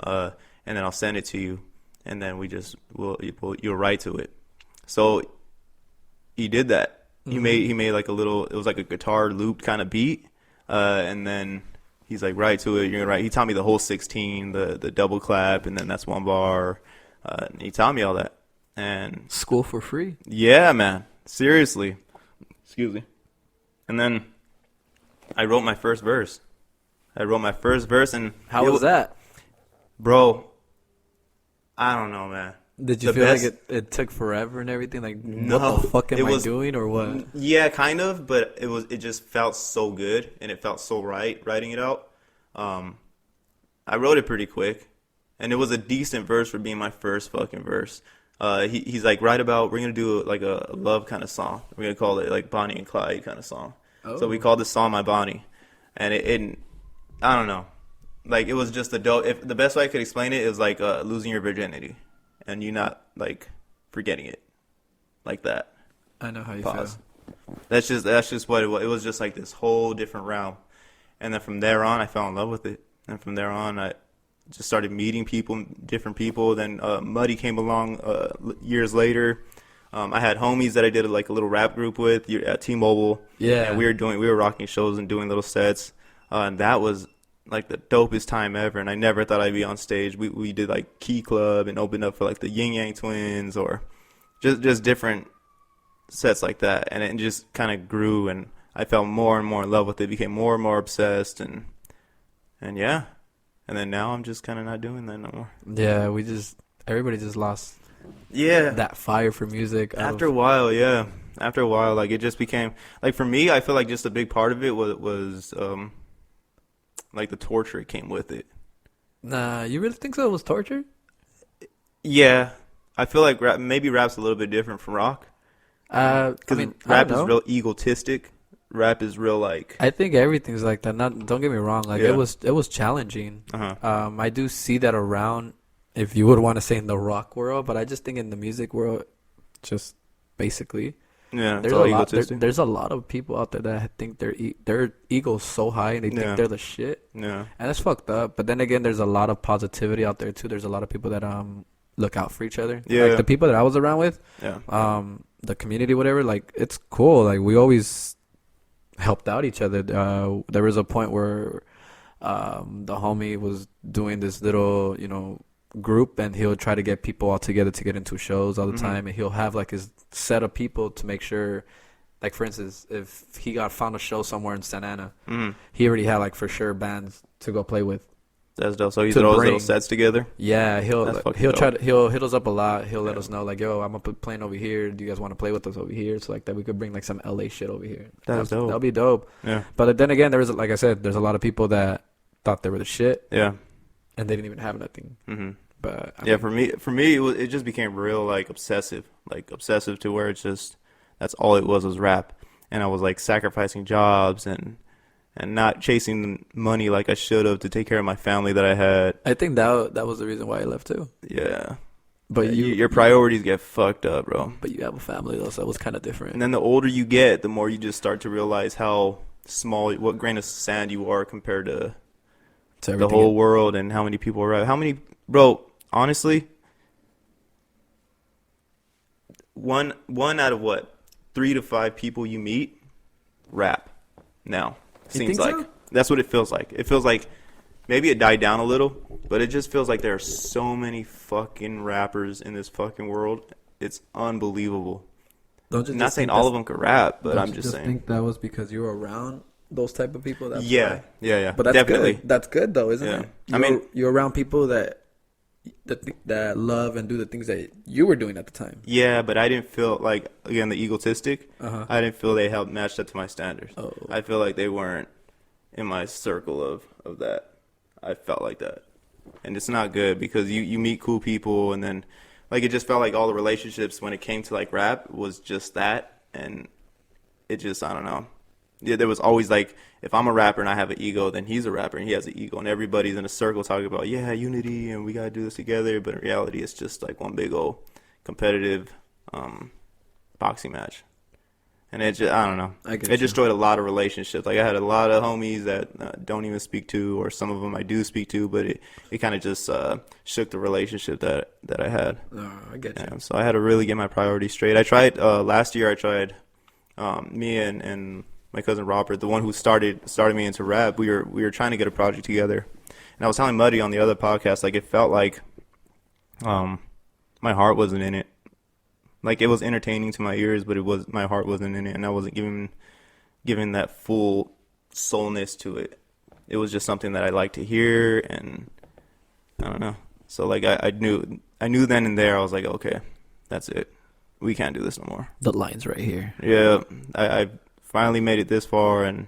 Speaker 1: and then I'll send it to you, and then you'll write to it. So he did that. Mm-hmm. He made like it was like a guitar looped kind of beat, and then he's like, write to it. You're gonna write. He taught me the whole 16, the double clap, and then that's one bar. And he taught me all that. And
Speaker 2: school for free.
Speaker 1: Yeah, man. Seriously. Excuse me. And then I wrote my first verse. And
Speaker 2: how was that?
Speaker 1: Bro, I don't know, man.
Speaker 2: Did you feel like it took forever and everything? Like, no, what the fuck am I doing or what?
Speaker 1: Yeah, kind of, but it just felt so good and it felt so right writing it out. I wrote it pretty quick, and it was a decent verse for being my first fucking verse. He's like, we're gonna do like a love kind of song. We're gonna call it like Bonnie and Clyde kind of song. Oh. So we called this song My Bonnie, and it I don't know, like it was just a dope. If the best way I could explain it is like losing your virginity, and you not like forgetting it, like that.
Speaker 2: I know how you feel.
Speaker 1: That's just what it was. It was just like this whole different realm, and then from there on, I fell in love with it, and from there on, I just started meeting different people. Then Muddy came along years later. I had homies that I did like a little rap group with at T-Mobile.
Speaker 2: Yeah,
Speaker 1: and we were rocking shows and doing little sets, and that was like the dopest time ever. And I never thought I'd be on stage. We did like Key Club and opened up for like the Yin Yang Twins or just different sets like that. And it just kind of grew, and I fell more and more in love with it. Became more and more obsessed, and yeah. And then now I'm just kind of not doing that no more.
Speaker 2: Yeah, everybody just lost that fire for music.
Speaker 1: After a while, yeah. After a while, like it just became, like for me, I feel like just a big part of it was like the torture it came with it.
Speaker 2: Nah, you really think so? It was torture?
Speaker 1: Yeah. I feel like maybe rap's a little bit different from rock. Because rap is real egotistic. Rap is real like.
Speaker 2: I think everything's like that. Don't get me wrong. Like it was challenging.
Speaker 1: Uh-huh.
Speaker 2: I do see that around, if you would want to say in the rock world, but I just think in the music world, just basically.
Speaker 1: Yeah,
Speaker 2: there's a lot of people out there that think their ego's so high and they think they're the shit.
Speaker 1: Yeah,
Speaker 2: and that's fucked up. But then again, there's a lot of positivity out there too. There's a lot of people that look out for each other.
Speaker 1: Yeah,
Speaker 2: like the people that I was around with.
Speaker 1: Yeah.
Speaker 2: The community, whatever. Like it's cool. Like we always helped out each other. There was a point where the homie was doing this little, group, and he'll try to get people all together to get into shows all the time, and he'll have like his set of people to make sure, like for instance, if he found a show somewhere in Santa Ana, he already had like for sure bands to go play with.
Speaker 1: That's dope. So he throws little sets together.
Speaker 2: Yeah, he'll hit us up a lot. He'll let us know like, yo, I'm gonna put playing over here. Do you guys want to play with us over here? So like that we could bring like some LA shit over here.
Speaker 1: That's dope.
Speaker 2: That'll be dope.
Speaker 1: Yeah.
Speaker 2: But then again, like I said, there's a lot of people that thought they were the shit.
Speaker 1: Yeah.
Speaker 2: And they didn't even have nothing.
Speaker 1: Mm-hmm.
Speaker 2: But
Speaker 1: for me, it just became real like obsessive to where it's just that's all it was rap, and I was like sacrificing jobs and not chasing money like I should have to take care of my family that I had.
Speaker 2: I think that was the reason why I left too.
Speaker 1: Yeah.
Speaker 2: But
Speaker 1: your priorities get fucked up, bro.
Speaker 2: But you have a family though, so that was kind of different.
Speaker 1: And then the older you get, the more you just start to realize how small, what grain of sand you are compared to the whole world, and how many people are around. How many, bro, honestly, one out of what, 3 to 5 people you meet rap now. Seems like so? That's what it feels like. It feels like maybe it died down a little, but it just feels like there are so many fucking rappers in this fucking world. It's unbelievable. Not saying all of them could rap, but I'm just saying.
Speaker 2: I think that was because you were around those type of people. That's
Speaker 1: yeah.
Speaker 2: But that's definitely good. That's good though, isn't it? I mean, you're around people that love and do the things that you were doing at the time.
Speaker 1: Yeah, but I didn't feel like, again, the egotistic. I didn't feel they helped match up to my standards. Oh. I feel like they weren't in my circle of that. I felt like that, and it's not good because you meet cool people, and then like it just felt like all the relationships when it came to like rap was just that, and it just, I don't know. Yeah, there was always like, if I'm a rapper and I have an ego, then he's a rapper and he has an ego, and everybody's in a circle talking about, yeah, unity and we gotta do this together. But in reality, it's just like one big old competitive boxing match, and it just, I don't know. It destroyed a lot of relationships. Like I had a lot of homies that don't even speak to, or some of them I do speak to, but it kind of just shook the relationship that I had.
Speaker 2: Oh, I get you.
Speaker 1: So I had to really get my priorities straight. I tried last year. I tried me and my cousin Robert, the one who started me into rap. We were trying to get a project together, and I was telling Muddy on the other podcast, like it felt like my heart wasn't in it. Like it was entertaining to my ears, but my heart wasn't in it, and I wasn't giving that full soulness to it. It was just something that I liked to hear, and I don't know. So like I knew then and there, I was like, okay, that's it. We can't do this no more.
Speaker 2: The line's right here.
Speaker 1: Yeah, I finally made it this far, and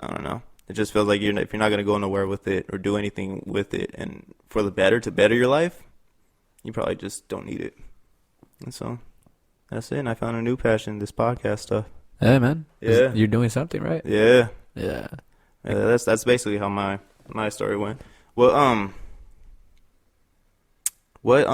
Speaker 1: I don't know. It just feels like if you're not gonna go nowhere with it or do anything with it, and for the better, to better your life, you probably just don't need it. And so that's it. And I found a new passion, this podcast stuff.
Speaker 2: Hey man,
Speaker 1: yeah,
Speaker 2: you're doing something right.
Speaker 1: Yeah.
Speaker 2: That's
Speaker 1: basically how my story went. Well, what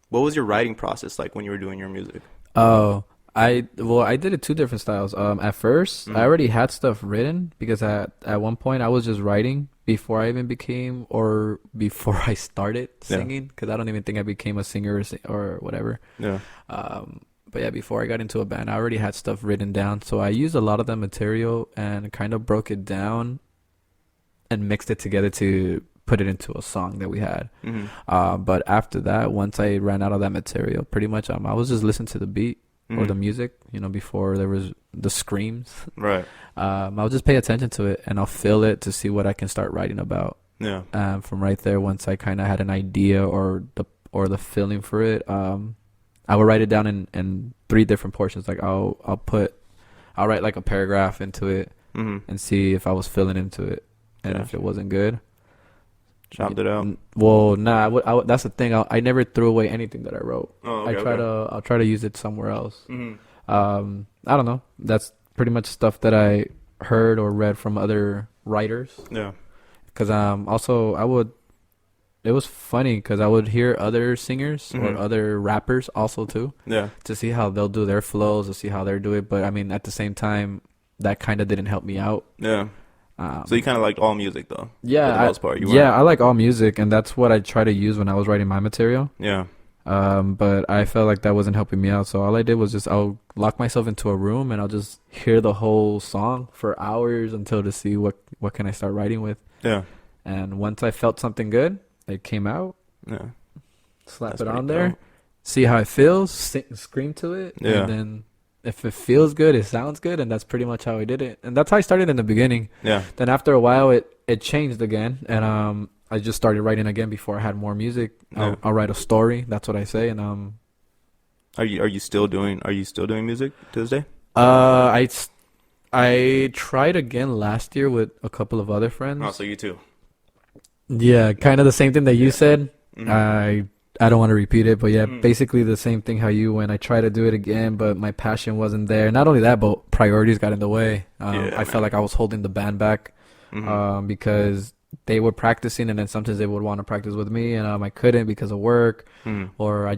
Speaker 1: was your writing process like when you were doing your music?
Speaker 2: Oh, I did it two different styles. At first, I already had stuff written because at one point I was just writing before I even before I started singing, because I don't even think I became a singer or whatever. Yeah. But yeah, before I got into a band, I already had stuff written down. So I used a lot of that material and kind of broke it down and mixed it together to put it into a song that we had. But after that, once I ran out of that material, pretty much I was just listening to the beat or the music, before there was the screams. Right. I'll just pay attention to it and I'll feel it to see what I can start writing about. Yeah. From right there, once I kind of had an idea or the feeling for it, I would write it down in three different portions. Like I'll write like a paragraph into it and see if I was feeling into it, and if it wasn't good,
Speaker 1: chopped it out.
Speaker 2: Well, nah. That's the thing. I never threw away anything that I wrote. Oh, okay, I'll try to use it somewhere else. I don't know. That's pretty much stuff that I heard or read from other writers. Yeah. Because it was funny because I would hear other singers or other rappers also too. Yeah. To see how they'll do their flows, to see how they're doing. But I mean, at the same time, that kind of didn't help me out. Yeah.
Speaker 1: So you kind of liked all music though.
Speaker 2: Yeah. For the most part, I like all music, and that's what I try to use when I was writing my material. Yeah. But I felt like that wasn't helping me out. So all I did was I'll lock myself into a room and I'll just hear the whole song for hours to see what can I start writing with. Yeah. And once I felt something good, it came out. Yeah. Slap it on there. Cool. See how it feels. Scream to it. Yeah. And then if it feels good, it sounds good, and that's pretty much how I did it. And that's how I started in the beginning. Yeah. Then after a while, it changed again, and I just started writing again before I had more music. Yeah. I'll write a story. That's what I say. And
Speaker 1: Are you still doing music to this day?
Speaker 2: I tried again last year with a couple of other friends.
Speaker 1: Oh, so you too.
Speaker 2: Yeah, kind of the same thing that you said. I don't want to repeat it, but yeah, basically the same thing how you went. I tried to do it again, but my passion wasn't there. Not only that, but priorities got in the way. I felt like I was holding the band back because they were practicing, and then sometimes they would want to practice with me, and I couldn't because of work, or I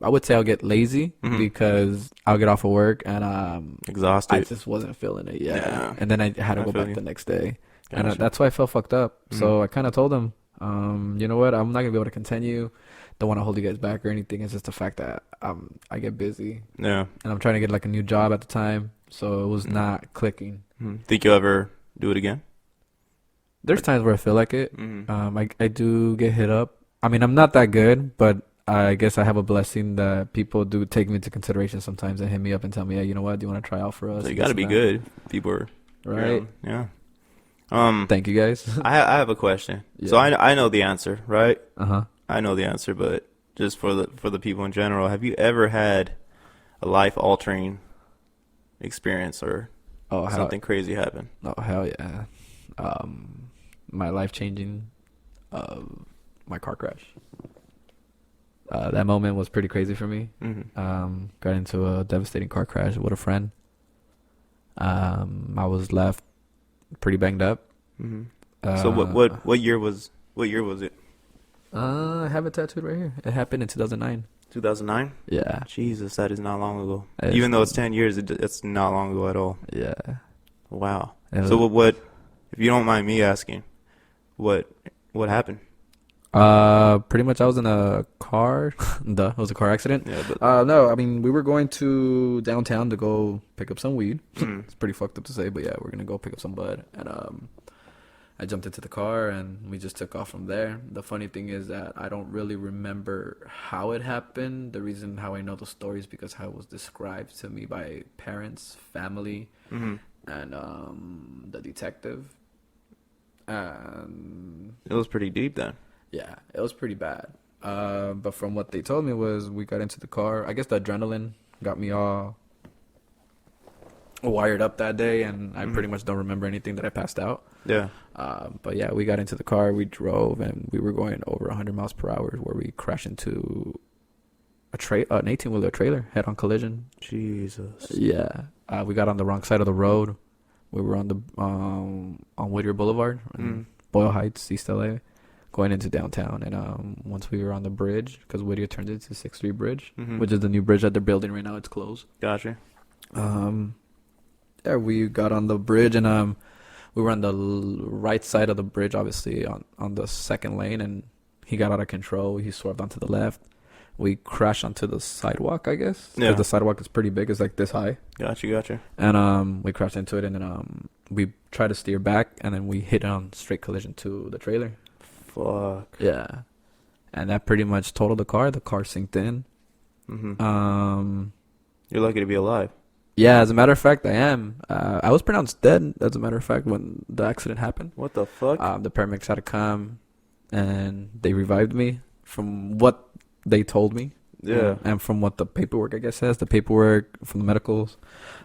Speaker 2: would say I'll get lazy because I'll get off of work and
Speaker 1: exhausted.
Speaker 2: I just wasn't feeling it. Yeah. And then I had to go back the next day. Gotcha. And that's why I felt fucked up. So I kind of told them, you know what? I'm not gonna be able to continue. Don't want to hold you guys back or anything. It's just the fact that I get busy. Yeah. And I'm trying to get like a new job at the time, so it was not clicking.
Speaker 1: Think you'll ever do it again?
Speaker 2: There's times where I feel like it. I do get hit up. I mean, I'm not that good, but I guess I have a blessing that people do take me into consideration sometimes and hit me up and tell me, hey, you know what? Do you want to try out for us?
Speaker 1: So you got to be good. People are
Speaker 2: right.
Speaker 1: Yeah.
Speaker 2: Thank you guys.
Speaker 1: I have a question. Yeah. So I know the answer, right? I know the answer, but just for the people in general, have you ever had a life altering experience or something crazy happen?
Speaker 2: Oh hell yeah. My life changing, my car crash. That moment was pretty crazy for me. Got into a devastating car crash with a friend. I was left pretty banged up.
Speaker 1: So what year was it?
Speaker 2: I have it tattooed right here. It happened in 2009.
Speaker 1: 2009?
Speaker 2: Yeah.
Speaker 1: Jesus, that is not long ago. Even though it's 10 years, it's not long ago at all.
Speaker 2: Yeah.
Speaker 1: Wow. So what? If you don't mind me asking, what happened?
Speaker 2: Pretty much I was in a car. It was a car accident.
Speaker 1: Yeah, but
Speaker 2: no, I mean we were going to downtown to go pick up some weed. It's pretty fucked up to say, but yeah, we're gonna go pick up some bud. And I jumped into the car and we just took off from there. The funny thing is that I don't really remember how it happened. The reason how I know the story is because how it was described to me by parents, family, and the detective.
Speaker 1: It was pretty deep then.
Speaker 2: Yeah, it was pretty bad. But from what they told me was we got into the car. I guess the adrenaline got me all wired up that day, and I pretty much don't remember anything that I passed out.
Speaker 1: Yeah.
Speaker 2: But yeah, we got into the car, we drove, and we were going over 100 miles per hour where we crashed into an 18-wheeler trailer, head-on collision.
Speaker 1: Jesus.
Speaker 2: Yeah. We got on the wrong side of the road. We were on the on Whittier Boulevard in Boyle Heights, East LA, going into downtown. And once we were on the bridge, because Whittier turned into 6th Street Bridge, which is the new bridge that they're building right now. It's closed.
Speaker 1: Gotcha.
Speaker 2: Yeah, we got on the bridge, and we were on the right side of the bridge, obviously on the second lane, and he got out of control. He swerved onto the left. We crashed onto the sidewalk, I guess. Yeah. The sidewalk is pretty big. It's like this high.
Speaker 1: Gotcha.
Speaker 2: And we crashed into it, and then we tried to steer back, and then we hit on straight collision to the trailer.
Speaker 1: Fuck.
Speaker 2: Yeah. And that pretty much totaled the car. The car sinked in.
Speaker 1: You're lucky to be alive.
Speaker 2: Yeah, as a matter of fact, I am. I was pronounced dead, as a matter of fact, when the accident happened.
Speaker 1: What the fuck?
Speaker 2: The paramedics had to come, and they revived me from what they told me.
Speaker 1: Yeah.
Speaker 2: And from what the paperwork, I guess, says. The paperwork from the medicals.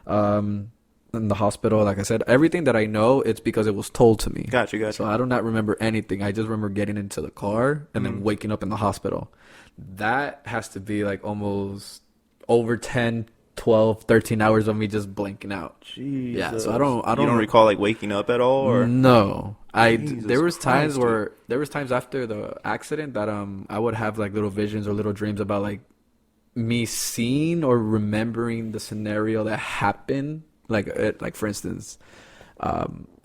Speaker 2: In the hospital, like I said, everything that I know, it's because it was told to me.
Speaker 1: Gotcha.
Speaker 2: So I do not remember anything. I just remember getting into the car and then waking up in the hospital. That has to be like almost over 10, 12, 13 hours of me just blanking out.
Speaker 1: Jesus.
Speaker 2: Yeah, so I don't
Speaker 1: You don't recall like waking up at all, or
Speaker 2: no. There was times after the accident that I would have like little visions or little dreams about like me seeing or remembering the scenario that happened. Like for instance,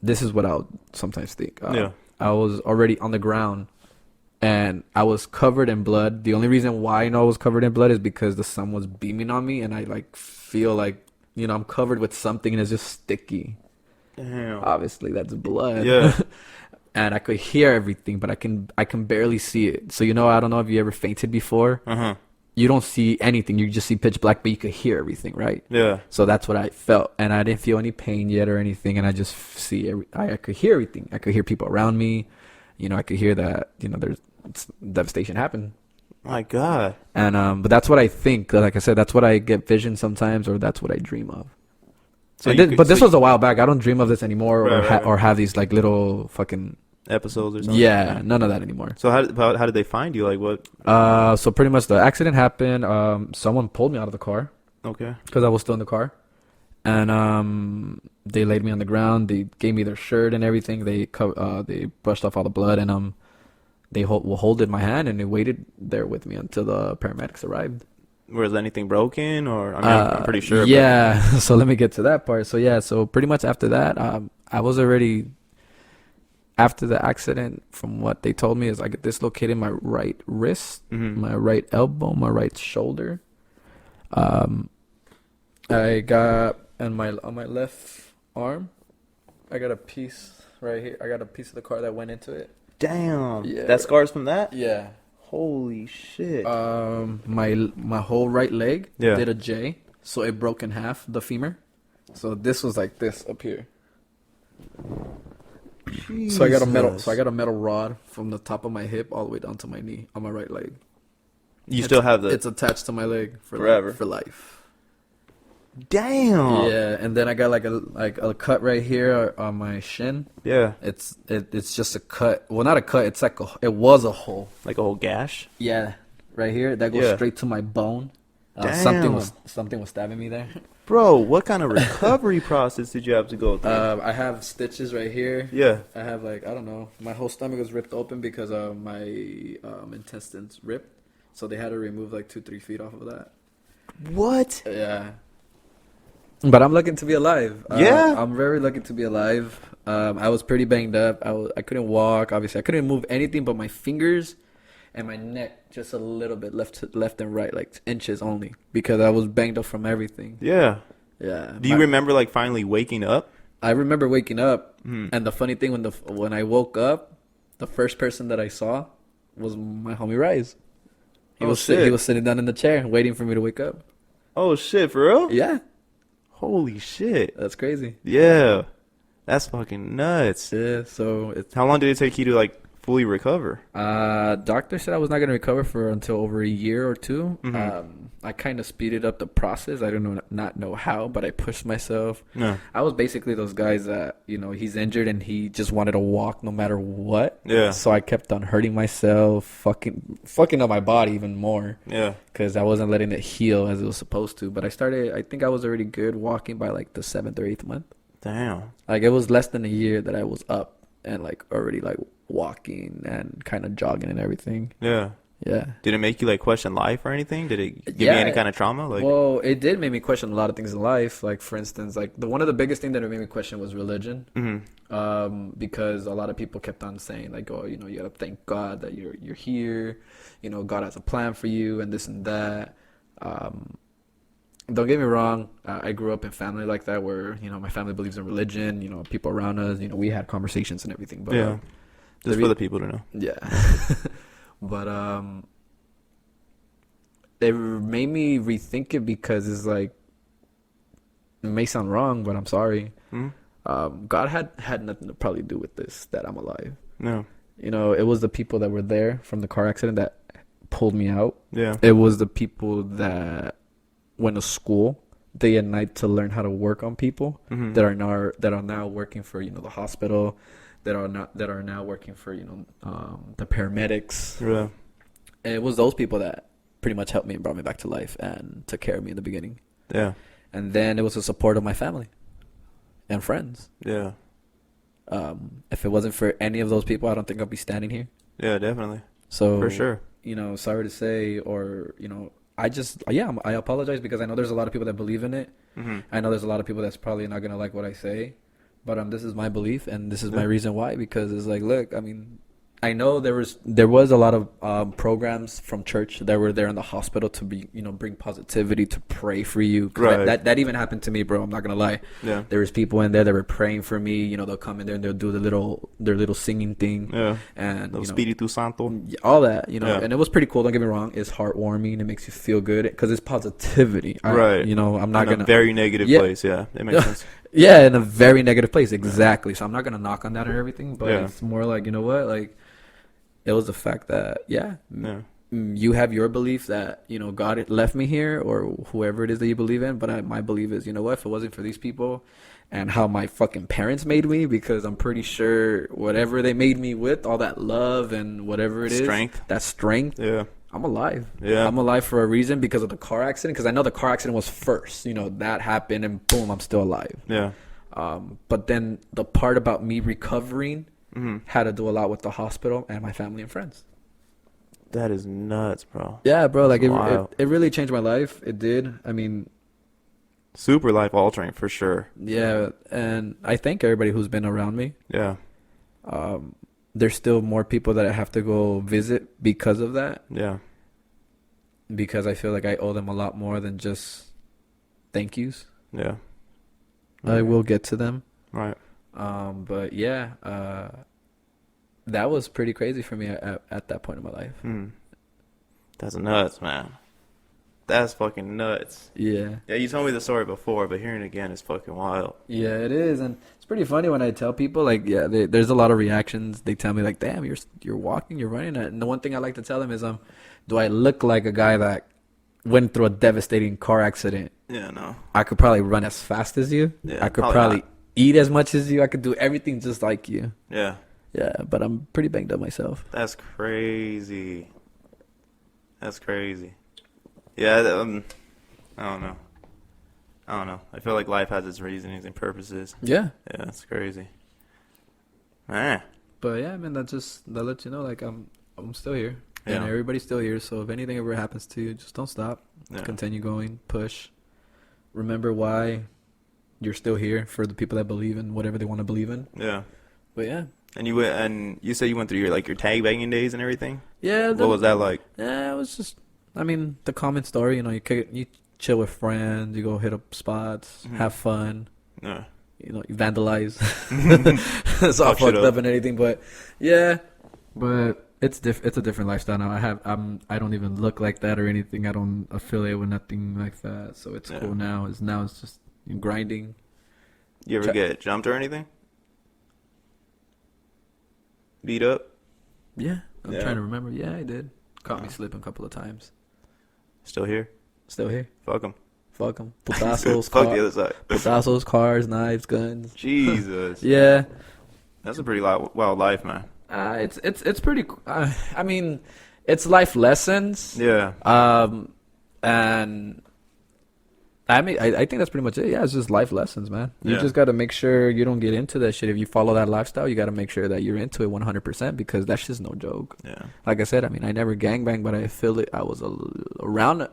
Speaker 2: this is what I would sometimes think. I was already on the ground and I was covered in blood. The only reason why I know I was covered in blood is because the sun was beaming on me, and I like feel like, I'm covered with something and it's just sticky.
Speaker 1: Damn.
Speaker 2: Obviously that's blood.
Speaker 1: Yeah.
Speaker 2: And I could hear everything, but I can barely see it. So I don't know if you ever fainted before. You don't see anything. You just see pitch black, but you could hear everything, right?
Speaker 1: Yeah.
Speaker 2: So that's what I felt. And I didn't feel any pain yet or anything. And I just I could hear everything. I could hear people around me. I could hear that, there's devastation happened.
Speaker 1: My God.
Speaker 2: And, but that's what I think. Like I said, that's what I get visions sometimes, or that's what I dream of. So this was a while back. I don't dream of this anymore, or have these like little fucking
Speaker 1: episodes or something.
Speaker 2: Yeah, none of that anymore.
Speaker 1: So how did they find you? Like what?
Speaker 2: So pretty much the accident happened. Someone pulled me out of the car.
Speaker 1: Okay.
Speaker 2: Because I was still in the car, and they laid me on the ground. They gave me their shirt and everything. They brushed off all the blood, and they holded my hand, and they waited there with me until the paramedics arrived.
Speaker 1: Was anything broken, or I'm pretty sure.
Speaker 2: Yeah. So let me get to that part. So pretty much after that, I was already. After the accident, from what they told me, is I get dislocated my right wrist, my right elbow, my right shoulder. I got on my left arm, I got a piece right here. I got a piece of the car that went into it.
Speaker 1: Damn.
Speaker 2: Yeah.
Speaker 1: That scar's from that?
Speaker 2: Yeah.
Speaker 1: Holy shit.
Speaker 2: My whole right leg
Speaker 1: Yeah.
Speaker 2: did a J, so it broke in half, the femur. So this was like this up here.
Speaker 1: Jesus.
Speaker 2: So I got a metal rod from the top of my hip all the way down to my knee on my right leg.
Speaker 1: Still have
Speaker 2: It's attached to my leg
Speaker 1: forever.
Speaker 2: For life.
Speaker 1: Damn.
Speaker 2: Yeah, and then I got like a cut right here on my shin.
Speaker 1: Yeah.
Speaker 2: It's just a cut. Well, not a cut. It's like it was a hole.
Speaker 1: Like a whole gash?
Speaker 2: Yeah, right here. That goes straight to my bone. Something was stabbing me there.
Speaker 1: Bro, what kind of recovery process did you have to go through?
Speaker 2: I have stitches right here.
Speaker 1: Yeah.
Speaker 2: I have I don't know. My whole stomach was ripped open because my intestines ripped. So they had to remove 2-3 feet off of that.
Speaker 1: What?
Speaker 2: Yeah. But I'm lucky to be alive.
Speaker 1: Yeah.
Speaker 2: I'm very lucky to be alive. I was pretty banged up. I couldn't walk. Obviously, I couldn't move anything but my fingers and my neck just a little bit left and right, like inches only, because I was banged up from everything.
Speaker 1: Yeah.
Speaker 2: Yeah.
Speaker 1: Do you remember finally waking up?
Speaker 2: I remember waking up, and the funny thing when I woke up, the first person that I saw was my homie Rise. He was sitting down in the chair waiting for me to wake up.
Speaker 1: Oh shit, for real?
Speaker 2: Yeah.
Speaker 1: Holy shit.
Speaker 2: That's crazy.
Speaker 1: Yeah. That's fucking nuts.
Speaker 2: Yeah, so
Speaker 1: how long did it take you to fully recover?
Speaker 2: Doctor said I was not going to recover for until over a year or two.
Speaker 1: Mm-hmm.
Speaker 2: I kind of speeded up the process. I not know how, but I pushed myself.
Speaker 1: No.
Speaker 2: I was basically those guys that, he's injured and he just wanted to walk no matter what.
Speaker 1: Yeah.
Speaker 2: So I kept on hurting myself, fucking up my body even more.
Speaker 1: Yeah.
Speaker 2: Because I wasn't letting it heal as it was supposed to. But I think I was already good walking by the 7th or 8th month.
Speaker 1: Damn.
Speaker 2: It was less than a year that I was up and already walking and kind of jogging and everything.
Speaker 1: Yeah.
Speaker 2: Yeah.
Speaker 1: Did it make you question life or anything? Did it give you any kind of trauma?
Speaker 2: Well, it did make me question a lot of things in life. For instance, one of the biggest things that it made me question was religion.
Speaker 1: Mm-hmm.
Speaker 2: Because a lot of people kept on saying oh, you gotta thank God that you're here. God has a plan for you and this and that. Don't get me wrong. I grew up in family like that where my family believes in religion. People around us. We had conversations and everything. But
Speaker 1: yeah, just for the people to know.
Speaker 2: Yeah. But it made me rethink it because it's it may sound wrong, but I'm sorry.
Speaker 1: Mm-hmm.
Speaker 2: God had nothing to probably do with this, that I'm alive.
Speaker 1: No.
Speaker 2: It was the people that were there from the car accident that pulled me out.
Speaker 1: Yeah.
Speaker 2: It was the people that went to school day and night to learn how to work on people that are now working for the hospital. That are now working for the paramedics.
Speaker 1: Yeah.
Speaker 2: And it was those people that pretty much helped me and brought me back to life and took care of me in the beginning.
Speaker 1: Yeah.
Speaker 2: And then it was the support of my family and friends.
Speaker 1: Yeah.
Speaker 2: If it wasn't for any of those people, I don't think I'd be standing here.
Speaker 1: Yeah, definitely.
Speaker 2: So
Speaker 1: for sure.
Speaker 2: Sorry to say, or I apologize because I know there's a lot of people that believe in it.
Speaker 1: Mm-hmm.
Speaker 2: I know there's a lot of people that's probably not gonna like what I say. But this is my belief, and this is my reason why. Because it's look, I know there was a lot of programs from church that were there in the hospital to be bring positivity, to pray for you.
Speaker 1: Right.
Speaker 2: That even happened to me, bro. I'm not gonna lie.
Speaker 1: Yeah.
Speaker 2: There was people in there that were praying for me. They'll come in there and they'll do their little singing thing.
Speaker 1: Yeah.
Speaker 2: And
Speaker 1: Espiritu Santo.
Speaker 2: All that.
Speaker 1: Yeah.
Speaker 2: And it was pretty cool. Don't get me wrong. It's heartwarming. It makes you feel good because it's positivity.
Speaker 1: Right.
Speaker 2: I'm not
Speaker 1: in a very negative place. Yeah. That makes sense.
Speaker 2: Yeah, in a very negative place. Exactly. So I'm not gonna knock on that or everything, but it's more it was the fact that you have your belief that God left me here, or whoever it is that you believe in. But my belief is, if it wasn't for these people and how my fucking parents made me, because I'm pretty sure whatever they made me with, all that love and whatever it is, that strength.
Speaker 1: Yeah.
Speaker 2: I'm alive.
Speaker 1: Yeah.
Speaker 2: I'm alive for a reason because of the car accident. Because I know the car accident was first. That happened and boom, I'm still alive.
Speaker 1: Yeah.
Speaker 2: But then the part about me recovering had to do a lot with the hospital and my family and friends.
Speaker 1: That is nuts, bro.
Speaker 2: Yeah, bro. It really changed my life. It did.
Speaker 1: Super life altering for sure.
Speaker 2: Yeah. And I thank everybody who's been around me.
Speaker 1: Yeah.
Speaker 2: There's still more people that I have to go visit because of that.
Speaker 1: Yeah.
Speaker 2: Because I feel like I owe them a lot more than just thank yous.
Speaker 1: Yeah.
Speaker 2: I will get to them.
Speaker 1: Right.
Speaker 2: But yeah, that was pretty crazy for me at that point in my life.
Speaker 1: That's nuts, man. That's fucking nuts.
Speaker 2: Yeah.
Speaker 1: Yeah, you told me the story before, but hearing it again is fucking wild.
Speaker 2: Yeah, it is, and it's pretty funny when I tell people, like, yeah, there's a lot of reactions. They tell me, like, damn, you're walking, you're running. And the one thing I like to tell them is, do I look like a guy that went through a devastating car accident?
Speaker 1: Yeah, no.
Speaker 2: I could probably run as fast as you.
Speaker 1: Yeah,
Speaker 2: I could probably eat as much as you. I could do everything just like you.
Speaker 1: Yeah.
Speaker 2: Yeah, but I'm pretty banged up myself.
Speaker 1: That's crazy. That's crazy. Yeah, I don't know. I feel like life has its reasonings and purposes.
Speaker 2: Yeah.
Speaker 1: Yeah, that's crazy. Man.
Speaker 2: But yeah, man, that lets you know, like, I'm still here.
Speaker 1: Yeah.
Speaker 2: And everybody's still here. So if anything ever happens to you, just don't stop. Yeah. Continue going. Push. Remember why you're still here, for the people that believe in whatever they want to believe in.
Speaker 1: Yeah.
Speaker 2: But yeah.
Speaker 1: And you said you went through your tag banging days and everything?
Speaker 2: Yeah.
Speaker 1: What was that like?
Speaker 2: Yeah, it was just, I mean, the common story, you chill with friends, you go hit up spots, have fun. Yeah. You vandalize. It's all fucked up and anything, but yeah. But it's a different lifestyle now. I don't even look like that or anything. I don't affiliate with nothing like that. So it's cool now. It's just grinding.
Speaker 1: You ever get jumped or anything? Beat up?
Speaker 2: Yeah. I'm trying to remember. Yeah, I did. Caught me slipping a couple of times.
Speaker 1: Still here?
Speaker 2: Still here.
Speaker 1: Fuck them.
Speaker 2: Putazos,
Speaker 1: fuck the other side.
Speaker 2: Putazos, cars, knives, guns.
Speaker 1: Jesus.
Speaker 2: Yeah.
Speaker 1: That's a pretty wild life, man.
Speaker 2: It's pretty. I mean, it's life lessons.
Speaker 1: Yeah.
Speaker 2: And I mean, I think that's pretty much it. Yeah, it's just life lessons, man. You just got to make sure you don't get into that shit. If you follow that lifestyle, you got to make sure that you're into it 100%, because that's just no joke. Yeah. Like I said, I mean, I never gangbang, but I feel it. I was around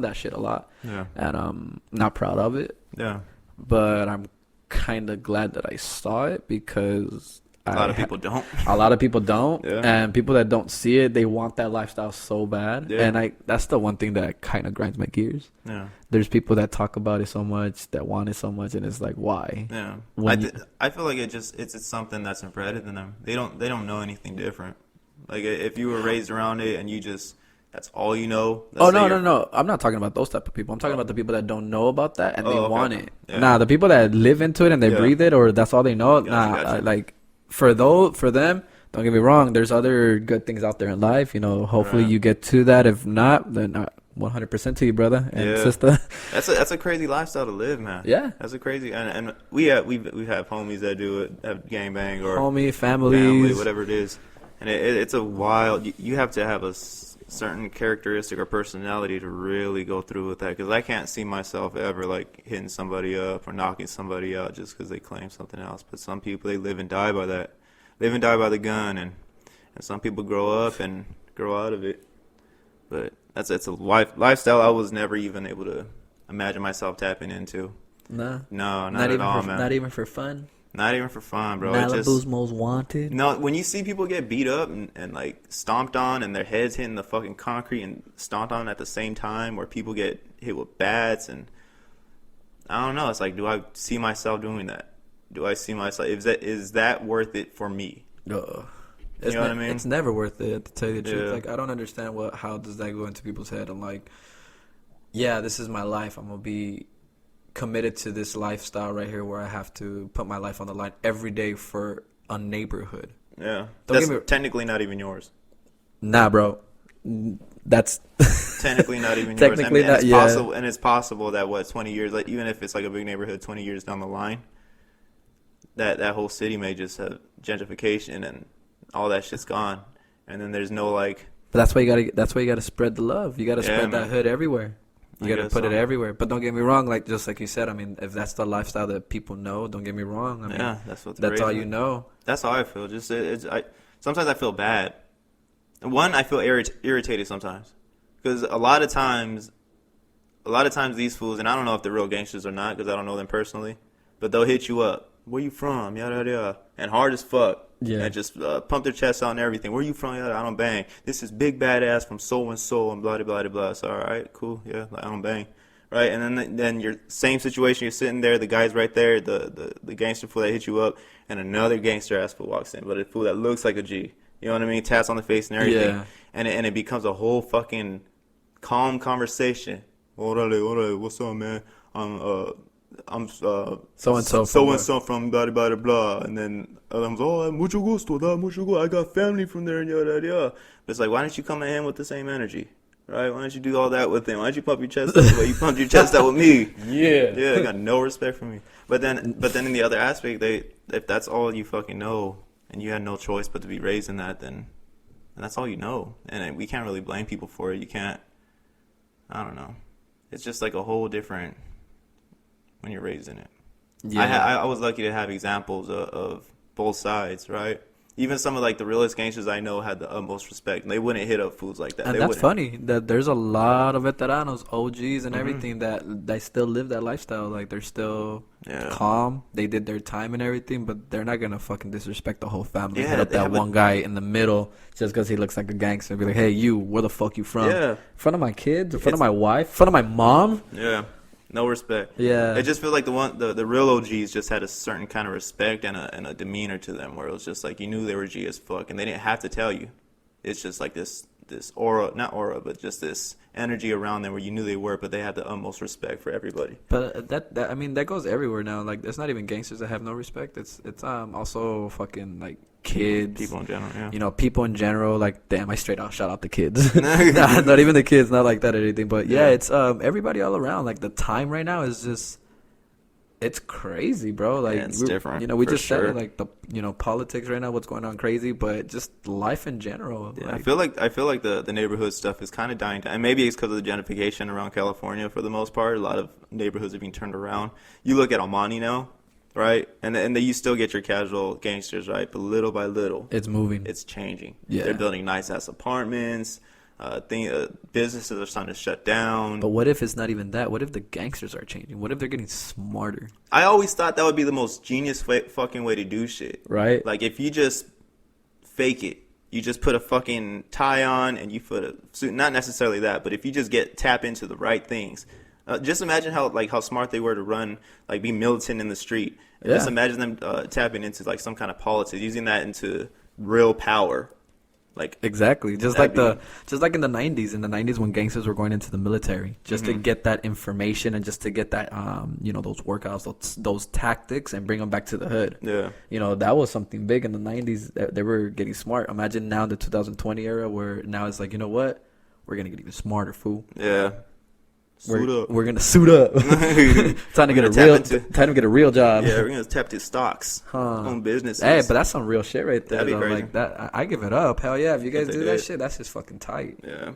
Speaker 2: that shit a lot. Yeah. And I'm not proud of it. Yeah. But I'm kind of glad that I saw it, because
Speaker 1: a lot of people don't.
Speaker 2: A lot of people don't. Yeah. And people that don't see it, they want that lifestyle so bad. Yeah. And that's the one thing that kind of grinds my gears. Yeah. There's people that talk about it so much, that want it so much, and it's like, why? Yeah.
Speaker 1: I feel like it's something that's embedded in them. They don't know anything different. Like, if you were raised around it and that's all you know.
Speaker 2: No. I'm not talking about those type of people. I'm talking about the people that don't know about that and they want it. Yeah. Nah, the people that live into it and they breathe it, or that's all they know. Gotcha. Like, for them, don't get me wrong, there's other good things out there in life. Hopefully you get to that. If not, then 100% to you, brother and sister.
Speaker 1: That's a crazy lifestyle to live, man. Yeah, that's a crazy. And we have homies that do it, have gangbang or
Speaker 2: family,
Speaker 1: whatever it is, and it's a wild. You have to have a certain characteristic or personality to really go through with that, because I can't see myself ever like hitting somebody up or knocking somebody out just because they claim something else. But some people, they live and die by that. Live and die by the gun, and some people grow up and grow out of it. But it's a lifestyle I was never even able to imagine myself tapping into. No, not at all, man.
Speaker 2: Not even for fun.
Speaker 1: Not even for fun, bro.
Speaker 2: Malibu's most wanted.
Speaker 1: No, when you see people get beat up and like stomped on, and their heads hitting the fucking concrete and stomped on at the same time, where people get hit with bats, and I don't know. It's like, do I see myself doing that? Do I see myself? Is that worth it for me? You know what I mean?
Speaker 2: It's never worth it, to tell you the truth. Like, I don't understand how does that go into people's head. I'm like, yeah, this is my life. I'm gonna be committed to this lifestyle right here, where I have to put my life on the line every day for a neighborhood.
Speaker 1: Yeah, that's technically not even yours.
Speaker 2: Nah, bro, that's
Speaker 1: technically not even yours. Technically not. Yeah, possible, and it's possible that 20 years, like, even if it's like a big neighborhood, 20 years down the line, that whole city may just have gentrification and all that shit's gone, and then there's no like.
Speaker 2: But that's why you gotta spread the love. You gotta spread that hood everywhere. You got to put it everywhere. But don't get me wrong, like, just like you said, I mean, if that's the lifestyle that people know, don't get me wrong. I mean, that's all you know.
Speaker 1: That's how I feel. Just sometimes I feel bad. One, I feel irritated sometimes, because a lot of times these fools, and I don't know if they're real gangsters or not, because I don't know them personally, but they'll hit you up. Where you from? Yada yada yada. And hard as fuck. Yeah. And just pump their chest out and everything. Where you from? Yada, I don't bang. This is big badass from so and so and blah blah blah blah. So, all right, cool. Yeah, I don't bang. right? And then your same situation, you're sitting there, the guy's right there, the gangster fool that hit you up, and another gangster ass fool walks in, but a fool that looks like a G. You know what I mean? Tats on the face and everything. Yeah. And it becomes a whole fucking calm conversation. Orale, what's up, man? I'm so-and-so from blah, blah, blah, blah. And then I'm mucho gusto, I got family from there, and yada, yada. But it's like, why don't you come at him with the same energy? Right? Why don't you do all that with him? Why don't you pump your chest out the way you pumped your chest out with me? Yeah, they got no respect for me. But then in the other aspect, if that's all you fucking know, and you had no choice but to be raised in that, then that's all you know. And we can't really blame people for it. You can't. I don't know. It's just like a whole different when you're raised in it. Yeah. I was lucky to have examples of both sides, right? Even some of like the realest gangsters I know had the utmost respect. They wouldn't hit up fools like that.
Speaker 2: And that's funny that there's a lot of veteranos, OGs, and everything that they still live that lifestyle. Like they're still calm. They did their time and everything, but they're not gonna fucking disrespect the whole family. Hit up that one guy in the middle just because he looks like a gangster. Be like, hey, you, where the fuck you from? Yeah. In front of my kids, in front of my wife, in front of my mom.
Speaker 1: Yeah. No respect.
Speaker 2: Yeah.
Speaker 1: It just feels like the real OGs just had a certain kind of respect and a demeanor to them where it was just like you knew they were G as fuck and they didn't have to tell you. It's just like this aura, not aura, but just this energy around them where you knew they were, but they had the utmost respect for everybody.
Speaker 2: But that I mean that goes everywhere now. Like there's not even gangsters that have no respect. It's also fucking like kids,
Speaker 1: people in general. Yeah.
Speaker 2: You know, people in general. Like damn, I straight out shout out the kids. Nah, not even the kids, not like that or anything. But yeah, it's everybody all around. Like the time right now is just. It's crazy, bro. Like
Speaker 1: it's different.
Speaker 2: You know, we just said it, like the politics right now, what's going on, crazy, but just life in general.
Speaker 1: Yeah, like, I feel like the neighborhood stuff is kind of dying down, and maybe it's because of the gentrification around California for the most part. A lot of neighborhoods are being turned around. You look at Almani now, right, and then you still get your casual gangsters, right, but little by little,
Speaker 2: it's moving,
Speaker 1: it's changing.
Speaker 2: Yeah,
Speaker 1: they're building nice ass apartments. Businesses are starting to shut down.
Speaker 2: But what if it's not even that? What if the gangsters are changing? What if they're getting smarter?
Speaker 1: I always thought that would be the most genius fucking way to do shit.
Speaker 2: Right?
Speaker 1: Like if you just fake it, you just put a fucking tie on and you put a suit. Not necessarily that, but if you just tap into the right things. Just imagine how smart they were to run, like be militant in the street. Yeah. Just imagine them tapping into like some kind of politics, using that into real power. Like
Speaker 2: exactly, just like in the 90s. In the 90s, when gangsters were going into the military, just to get that information and just to get that, those workouts, those tactics, and bring them back to the hood.
Speaker 1: Yeah,
Speaker 2: that was something big in the 90s. They were getting smart. Imagine now in the 2020 era, where now it's like, you know what, we're gonna get even smarter, fool.
Speaker 1: Yeah.
Speaker 2: We're gonna suit up. Time to get a real job.
Speaker 1: Yeah, we're gonna tap to stocks, own businesses.
Speaker 2: Hey, but that's some real shit right there.
Speaker 1: That'd be crazy.
Speaker 2: Like that, I give it up. Hell yeah, if you guys do that shit, that's just fucking tight.
Speaker 1: Yeah,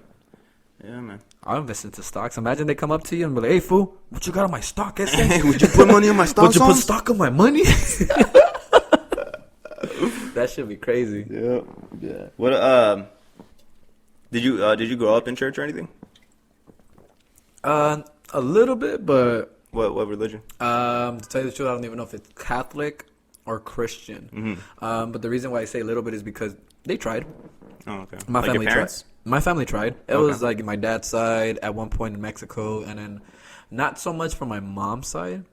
Speaker 1: man.
Speaker 2: I'll invest into stocks. Imagine they come up to you and be like, "Hey, fool, what you got on my stock?
Speaker 1: Would you put money on my stock?
Speaker 2: Would you put stock on my money?" That should be crazy.
Speaker 1: Yeah. What? Did you grow up in church or anything?
Speaker 2: A little bit, but
Speaker 1: what religion?
Speaker 2: To tell you the truth, I don't even know if it's Catholic or Christian. But the reason why I say a little bit is because they tried.
Speaker 1: Oh, okay.
Speaker 2: My family tried. My family tried. It was like my dad's side at one point in Mexico, and then not so much from my mom's side,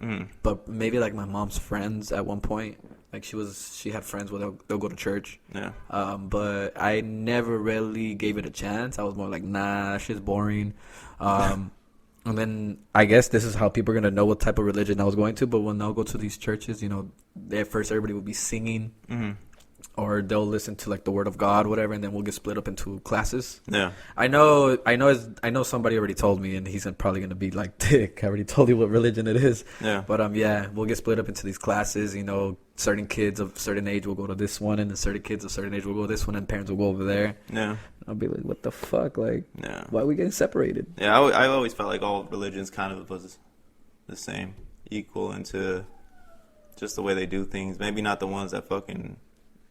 Speaker 2: but maybe like my mom's friends at one point. Like she had friends where they'll go to church.
Speaker 1: Yeah.
Speaker 2: But I never really gave it a chance. I was more like, nah, that shit's boring. And then I guess this is how people are going to know what type of religion I was going to. But when they'll go to these churches, at first everybody will be singing. Or they'll listen to like the word of God, whatever, and then we'll get split up into classes.
Speaker 1: Yeah.
Speaker 2: I know somebody already told me, and he's probably going to be like, Dick, I already told you what religion it is.
Speaker 1: Yeah.
Speaker 2: But we'll get split up into these classes. Certain kids of certain age will go to this one, and then certain kids of certain age will go to this one, and parents will go over there.
Speaker 1: Yeah.
Speaker 2: I'll be like, what the fuck? Like, why are we getting separated?
Speaker 1: Yeah, I always felt like all religions kind of was the same, equal into just the way they do things. Maybe not the ones that fucking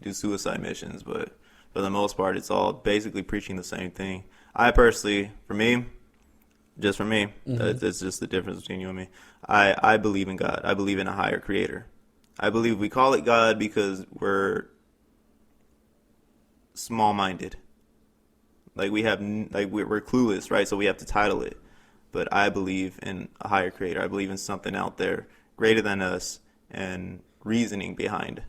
Speaker 1: do suicide missions, but for the most part, it's all basically preaching the same thing. I personally, for me, it's just the difference between you and me. I believe in God. I believe in a higher creator. I believe we call it God because we're small-minded. Like we're clueless, right? So we have to title it. but I believe in a higher creator. I believe in something out there greater than us and reasoning behind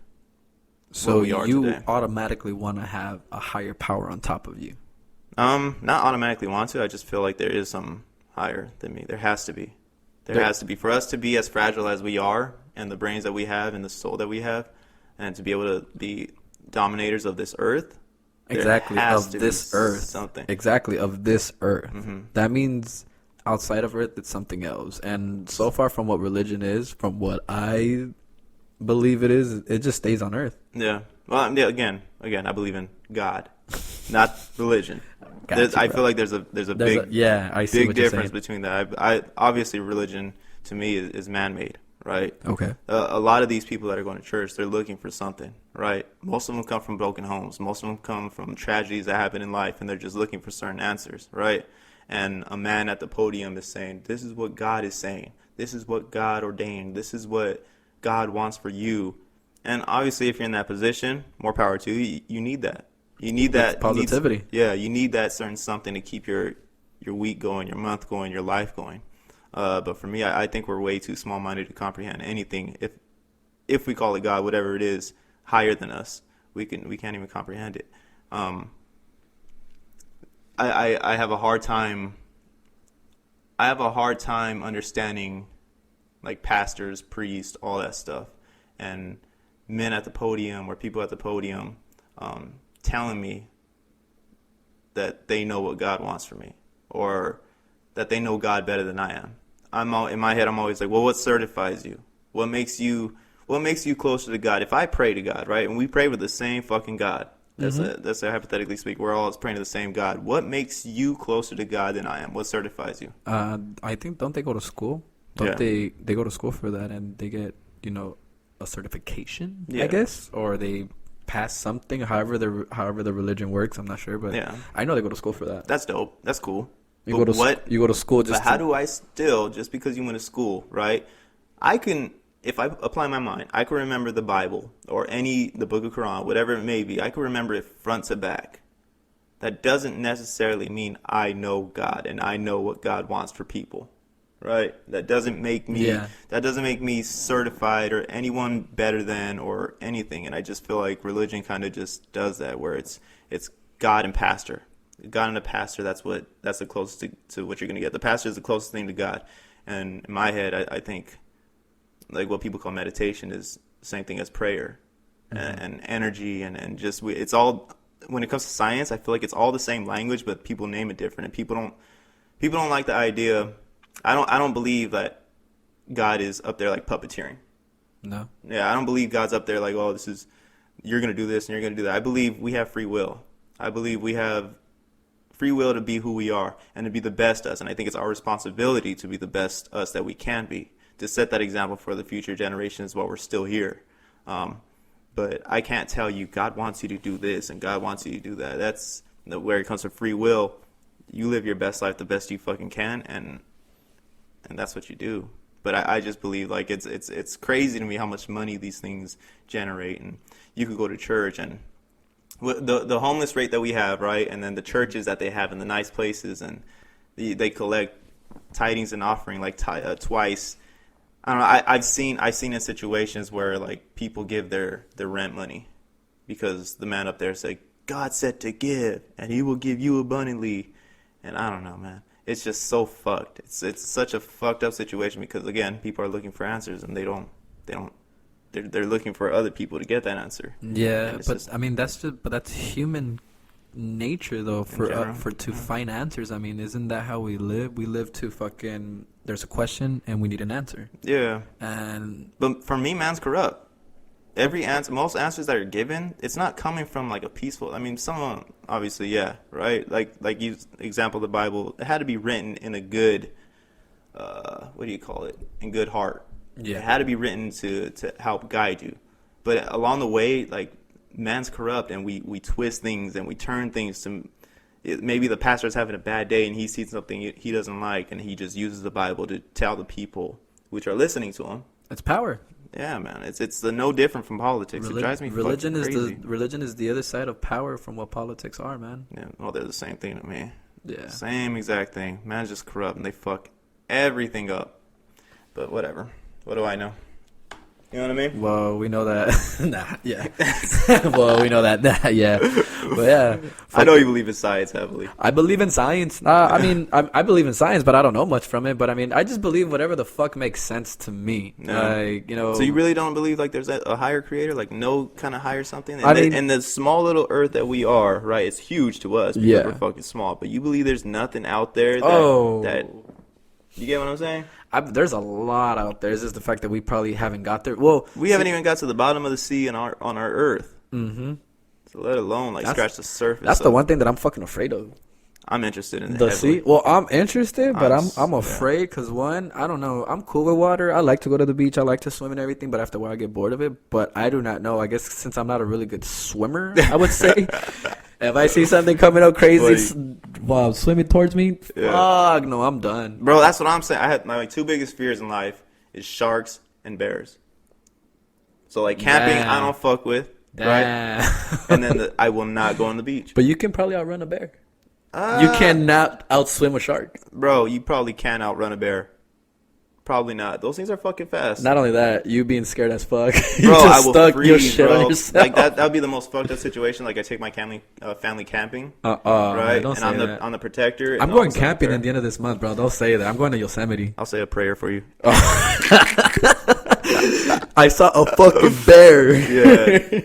Speaker 2: so where we are today. Automatically want to have a higher power on top of you?
Speaker 1: Not automatically want to. I just feel like there is some higher than me. There has to be. There has to be. For us to be as fragile as we are, and the brains that we have, and the soul that we have, and to be able to be dominators of this earth.
Speaker 2: Exactly, of this earth.
Speaker 1: Something.
Speaker 2: Exactly, of this earth. Mm-hmm. That means outside of earth, it's something else. And so far from what religion is, from what I believe it is, it just stays on earth.
Speaker 1: Yeah. Well, yeah, again, I believe in God, not religion. I feel like there's a big difference between that. I obviously religion to me is man-made, right?
Speaker 2: Okay.
Speaker 1: A lot of these people that are going to church, they're looking for something, right? Most of them come from broken homes. Most of them come from tragedies that happen in life, and they're just looking for certain answers, right? And a man at the podium is saying, this is what God is saying. This is what God ordained. This is what God wants for you. And obviously, if you're in that position, more power to you. You need that. You need that
Speaker 2: positivity.
Speaker 1: You need that certain something to keep your week going, your month going, your life going. But for me, I think we're way too small-minded to comprehend anything. If we call it God, whatever it is, higher than us, we can't even comprehend it. I have a hard time. I have a hard time understanding, like pastors, priests, all that stuff, and men at the podium or people at the podium telling me that they know what God wants for me, or that they know God better than I am. In my head, I'm always like, well, what certifies you? What makes you closer to God? If I pray to God, right, and we pray with the same fucking God, that's a hypothetically speak, we're all praying to the same God. What makes you closer to God than I am? What certifies you?
Speaker 2: I think, don't they go to school? They go to school for that, and they get, a certification, I guess, or they pass something, however the religion works. I'm not sure, but I know they go to school for that.
Speaker 1: That's dope. That's cool.
Speaker 2: You go to school just.
Speaker 1: But how do I still, just because you went to school, right? I can, if I apply my mind, I can remember the Bible or the Book of Quran, whatever it may be. I can remember it front to back. That doesn't necessarily mean I know God and I know what God wants for people, right? That doesn't make me certified or anyone better than or anything. And I just feel like religion kind of just does that, where it's God and pastor. God and a pastor, that's the closest to what you're going to get. The pastor is the closest thing to God. And in my head, I think like what people call meditation is the same thing as prayer and energy and just it's all, when it comes to science, I feel like it's all the same language, but people name it different. And people don't like the idea. I don't believe that God is up there like puppeteering.
Speaker 2: No.
Speaker 1: Yeah, I don't believe God's up there like, oh, you're going to do this and you're going to do that. I believe we have free will. I believe we have free will to be who we are and to be the best us. And I think it's our responsibility to be the best us that we can be, to set that example for the future generations while we're still here. But I can't tell you God wants you to do this and God wants you to do that. That's where it comes to free will. You live your best life the best you fucking can, and that's what you do. But I just believe like it's crazy to me how much money these things generate. And you could go to church and the homeless rate that we have, right, and then the churches that they have in the nice places, and they collect tithings and offering like twice. I don't know. I've seen in situations where like people give their rent money because the man up there said God said to give and He will give you abundantly, and I don't know, man. It's just so fucked. It's such a fucked up situation because again, people are looking for answers and they're looking for other people to get that answer.
Speaker 2: Yeah, but I mean that's human nature though to find answers. I mean, isn't that how we live? We live to fucking, there's a question and we need an answer.
Speaker 1: Yeah. But for me, man's corrupt. Most answers that are given, it's not coming from like a peaceful. I mean, someone obviously, yeah, right. Like you example the Bible, it had to be written in a good, what do you call it? In good heart. Yeah. It had to be written to help guide you. But along the way, like man's corrupt, and we twist things and we turn things to. Maybe the pastor's having a bad day and he sees something he doesn't like, and he just uses the Bible to tell the people which are listening to him.
Speaker 2: It's power.
Speaker 1: Yeah, man. It's no different from politics. It drives me fucking crazy.
Speaker 2: Religion is the other side of power from what politics are, man.
Speaker 1: Yeah, well, they're the same thing to me.
Speaker 2: Yeah.
Speaker 1: Same exact thing. Man's just corrupt and they fuck everything up. But whatever. What do I know? You know what I mean?
Speaker 2: Well, we know that. Nah, yeah. Well, we know that. Nah, yeah. But yeah.
Speaker 1: I know you believe in science heavily.
Speaker 2: I believe in science. I mean, I believe in science, but I don't know much from it. But I mean, I just believe whatever the fuck makes sense to me. Yeah. Like, you know.
Speaker 1: So you really don't believe like there's a higher creator, like no kind of higher something? And the small little earth that we are, right? It's huge to us because we're fucking small. But you believe there's nothing out there that you get what I'm saying?
Speaker 2: There's a lot out there. It's just the fact that we probably haven't got there. Well,
Speaker 1: we haven't even got to the bottom of the sea on our Earth. Mm-hmm. So let alone scratch the surface.
Speaker 2: That's the one thing that I'm fucking afraid of.
Speaker 1: I'm interested in
Speaker 2: the sea. Well, I'm interested, but I'm afraid because one, I don't know. I'm cool with water. I like to go to the beach. I like to swim and everything, but after a while I get bored of it. But I do not know. I guess since I'm not a really good swimmer, I would say. If I see something coming up crazy while swimming towards me, fuck, no, I'm done.
Speaker 1: Bro, that's what I'm saying. I had my two biggest fears in life is sharks and bears. So, like, camping, I don't fuck with, right? And then I will not go on the beach.
Speaker 2: But you can probably outrun a bear. You cannot outswim a shark.
Speaker 1: Bro, you probably can outrun a bear. Probably not. Those things are fucking fast.
Speaker 2: Not only that, you being scared as fuck. You
Speaker 1: bro,
Speaker 2: just
Speaker 1: I will
Speaker 2: stuck
Speaker 1: freeze,
Speaker 2: your shit
Speaker 1: bro.
Speaker 2: on yourself.
Speaker 1: Like that would be the most fucked up situation. Like I take my family camping, right?
Speaker 2: Don't
Speaker 1: and I'm the protector.
Speaker 2: I'm going camping at the end of this month, bro. Don't say that. I'm going to Yosemite.
Speaker 1: I'll say a prayer for you.
Speaker 2: I saw a fucking bear.
Speaker 1: Yeah.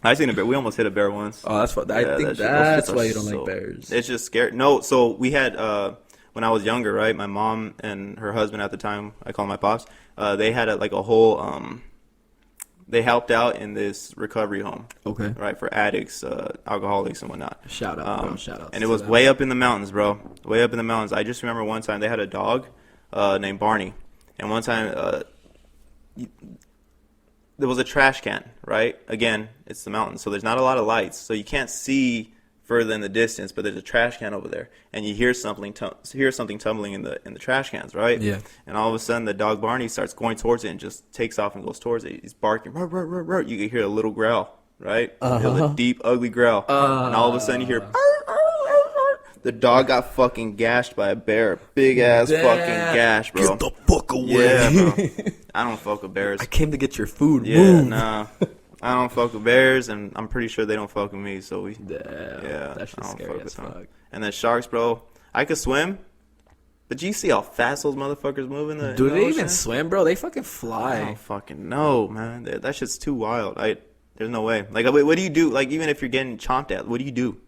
Speaker 1: I seen a bear. We almost hit a bear once.
Speaker 2: Oh, that's what I think. That's why you don't like bears.
Speaker 1: It's just scary. No, so we had when I was younger, right? My mom and her husband at the time, I call him my pops. They had a whole. They helped out in this recovery home. Okay. Right, for addicts, alcoholics, and whatnot.
Speaker 2: Shout out, bro. Shout out.
Speaker 1: And it was way up in the mountains, bro. Way up in the mountains. I just remember one time they had a dog named Barney, and one time there was a trash can. Right. Again, it's the mountains, so there's not a lot of lights, so you can't see further in the distance, but there's a trash can over there, and you hear something tumbling in the trash cans, right? Yeah. And all of a sudden, the dog Barney starts going towards it and just takes off and goes towards it. He's barking, rrr, rrr, rrr, rrr. You can hear a little growl, right? A deep, ugly growl, and all of a sudden you hear. The dog got fucking gashed by a bear. Big ass fucking gash, bro.
Speaker 2: Get the fuck away.
Speaker 1: Yeah, bro. I don't fuck with bears.
Speaker 2: I came to get your food.
Speaker 1: Yeah,
Speaker 2: Move.
Speaker 1: nah. I don't fuck with bears, and I'm pretty sure they don't fuck with me. So
Speaker 2: that's just scary as fuck.
Speaker 1: And then sharks, bro. I could swim, but you see how fast those motherfuckers move in the.
Speaker 2: Do they
Speaker 1: ocean?
Speaker 2: Even swim, bro? They fucking fly.
Speaker 1: I don't fucking know, man. That shit's too wild. There's no way. Like, what do you do? Like, even if you're getting chomped at, what do you do?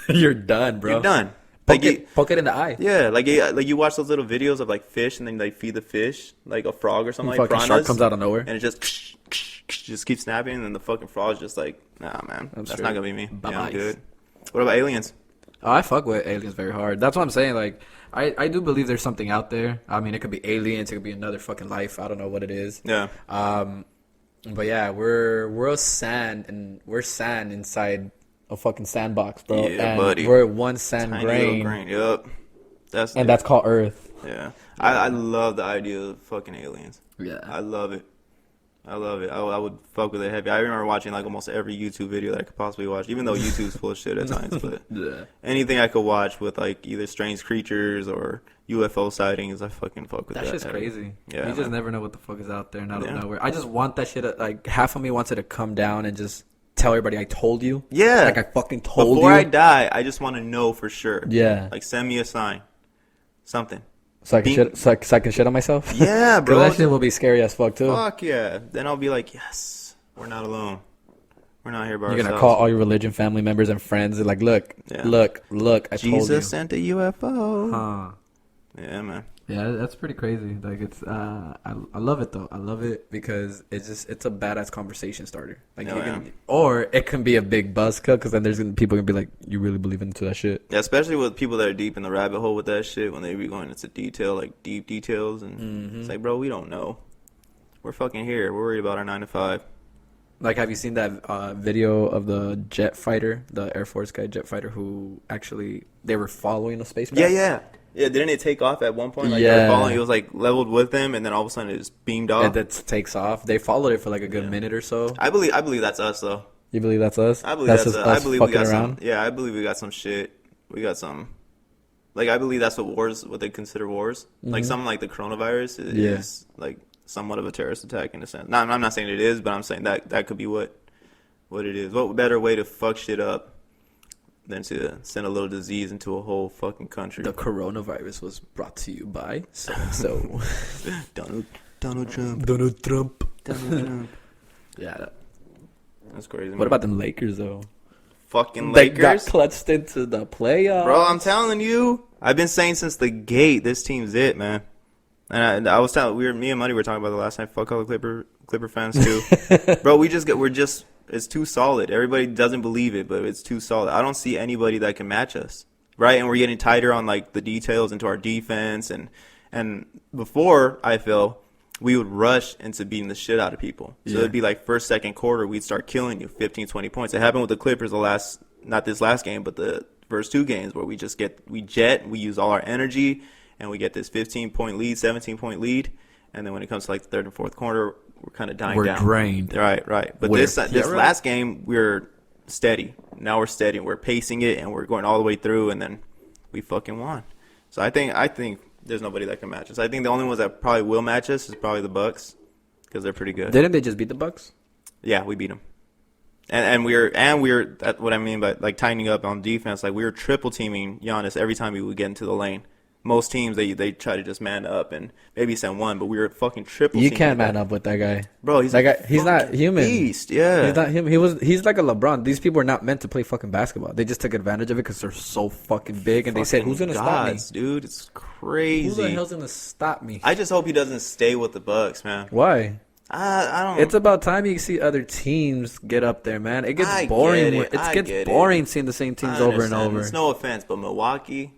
Speaker 2: You're done, bro.
Speaker 1: You're done.
Speaker 2: Poke it in the eye.
Speaker 1: Yeah, like you watch those little videos of like fish, and then they feed the fish like a frog or something. Like
Speaker 2: fucking shark comes out of nowhere,
Speaker 1: and it just keeps snapping, and then the fucking frog's just like, nah, man, that's not gonna be me. Yeah, I'm good. What about aliens?
Speaker 2: Oh, I fuck with aliens very hard. That's what I'm saying. Like, I do believe there's something out there. I mean, it could be aliens, it could be another fucking life. I don't know what it is. Yeah. But yeah, we're sand inside a fucking sandbox, bro.
Speaker 1: Yeah,
Speaker 2: and
Speaker 1: buddy.
Speaker 2: We're one sand
Speaker 1: Tiny
Speaker 2: grain.
Speaker 1: Yep.
Speaker 2: That's called Earth.
Speaker 1: Yeah. I love the idea of fucking aliens.
Speaker 2: Yeah.
Speaker 1: I love it. I would fuck with it heavy. I remember watching like almost every YouTube video that I could possibly watch, even though YouTube's full of shit at times. But anything I could watch with like either strange creatures or UFO sightings, I fucking fuck with that.
Speaker 2: That shit's crazy. Yeah, you just never know what the fuck is out there and out of nowhere. I just want that shit. Like half of me wants it to come down and just tell everybody I told you.
Speaker 1: Yeah.
Speaker 2: Like I fucking told you.
Speaker 1: Before I die, I just want to know for sure.
Speaker 2: Yeah.
Speaker 1: Like send me a sign. Something.
Speaker 2: So I can shit on myself?
Speaker 1: Yeah, bro.
Speaker 2: That shit will be scary as fuck too.
Speaker 1: Fuck yeah. Then I'll be like, yes, we're not alone. We're not here by ourselves.
Speaker 2: You're gonna call all your religion family members and friends and like, look, I told you.
Speaker 1: Jesus sent a UFO.
Speaker 2: Huh.
Speaker 1: Yeah, man.
Speaker 2: Yeah, that's pretty crazy. Like it's, I love it though. I love it because it's a badass conversation starter. Like or it can be a big buzz cut because then there's people gonna be like, you really believe into that shit?
Speaker 1: Yeah, especially with people that are deep in the rabbit hole with that shit when they be going into detail, like deep details, and it's like, bro, we don't know. We're fucking here. We're worried about our 9 to 5.
Speaker 2: Like, have you seen that video of the jet fighter, the Air Force guy jet fighter who actually they were following a spacecraft?
Speaker 1: Yeah, didn't it take off at one point? Like, they were following, it was like leveled with them, and then all of a sudden it just beamed off.
Speaker 2: And that takes off. They followed it for like a good minute or so.
Speaker 1: I believe that's us though.
Speaker 2: You believe that's us?
Speaker 1: I believe that's us. I believe we got
Speaker 2: around?
Speaker 1: some. Yeah, I believe we got some shit. We got some Like, I believe that's what they consider wars. Mm-hmm. Like, something like the coronavirus is like somewhat of a terrorist attack in a sense. No, I'm not saying it is, but I'm saying that could be what it is. What better way to fuck shit up than to send a little disease into a whole fucking country?
Speaker 2: The coronavirus was brought to you by so
Speaker 1: Donald Trump.
Speaker 2: Donald Trump. Yeah.
Speaker 1: That's crazy.
Speaker 2: What about them Lakers, though?
Speaker 1: Fucking Lakers?
Speaker 2: They got clutched into the playoffs.
Speaker 1: Bro, I'm telling you. I've been saying since the gate, this team's it, man. And I was telling, me and Money were talking about the last night. Fuck all the Clipper fans, too. Bro, it's too solid. Everybody doesn't believe it, but it's too solid. I don't see anybody that can match us, right? And we're getting tighter on, like, the details into our defense. And before, I feel, we would rush into beating the shit out of people. So it'd be like first, second quarter, we'd start killing you 15, 20 points. It happened with the Clippers not this last game, but the first two games where we use all our energy, and we get this 15-point lead, 17-point lead. And then when it comes to like the third and fourth quarter, we're kind of dying down.
Speaker 2: We're drained.
Speaker 1: Right. But this last game, we're steady. Now we're steady. We're pacing it, and we're going all the way through, and then we fucking won. So I think there's nobody that can match us. I think the only ones that probably will match us is probably the Bucks, because they're pretty good.
Speaker 2: Didn't they just beat the Bucks?
Speaker 1: Yeah, we beat them. And we're that's what I mean by like tightening up on defense. Like, we were triple teaming Giannis every time he would get into the lane. Most teams they try to just man up and maybe send one, but we were fucking triple.
Speaker 2: You can't man up with that guy,
Speaker 1: bro.
Speaker 2: He's not human.
Speaker 1: Beast, yeah.
Speaker 2: He's not human. He's like a LeBron. These people are not meant to play fucking basketball. They just took advantage of it because they're so fucking big, and they said, "Who's gonna stop me,
Speaker 1: dude?" It's crazy.
Speaker 2: Who the hell's gonna stop me?
Speaker 1: I just hope he doesn't stay with the Bucks, man.
Speaker 2: Why?
Speaker 1: I don't.
Speaker 2: It's about time you see other teams get up there, man. It gets boring. It gets boring seeing the same teams over and over.
Speaker 1: It's no offense, but Milwaukee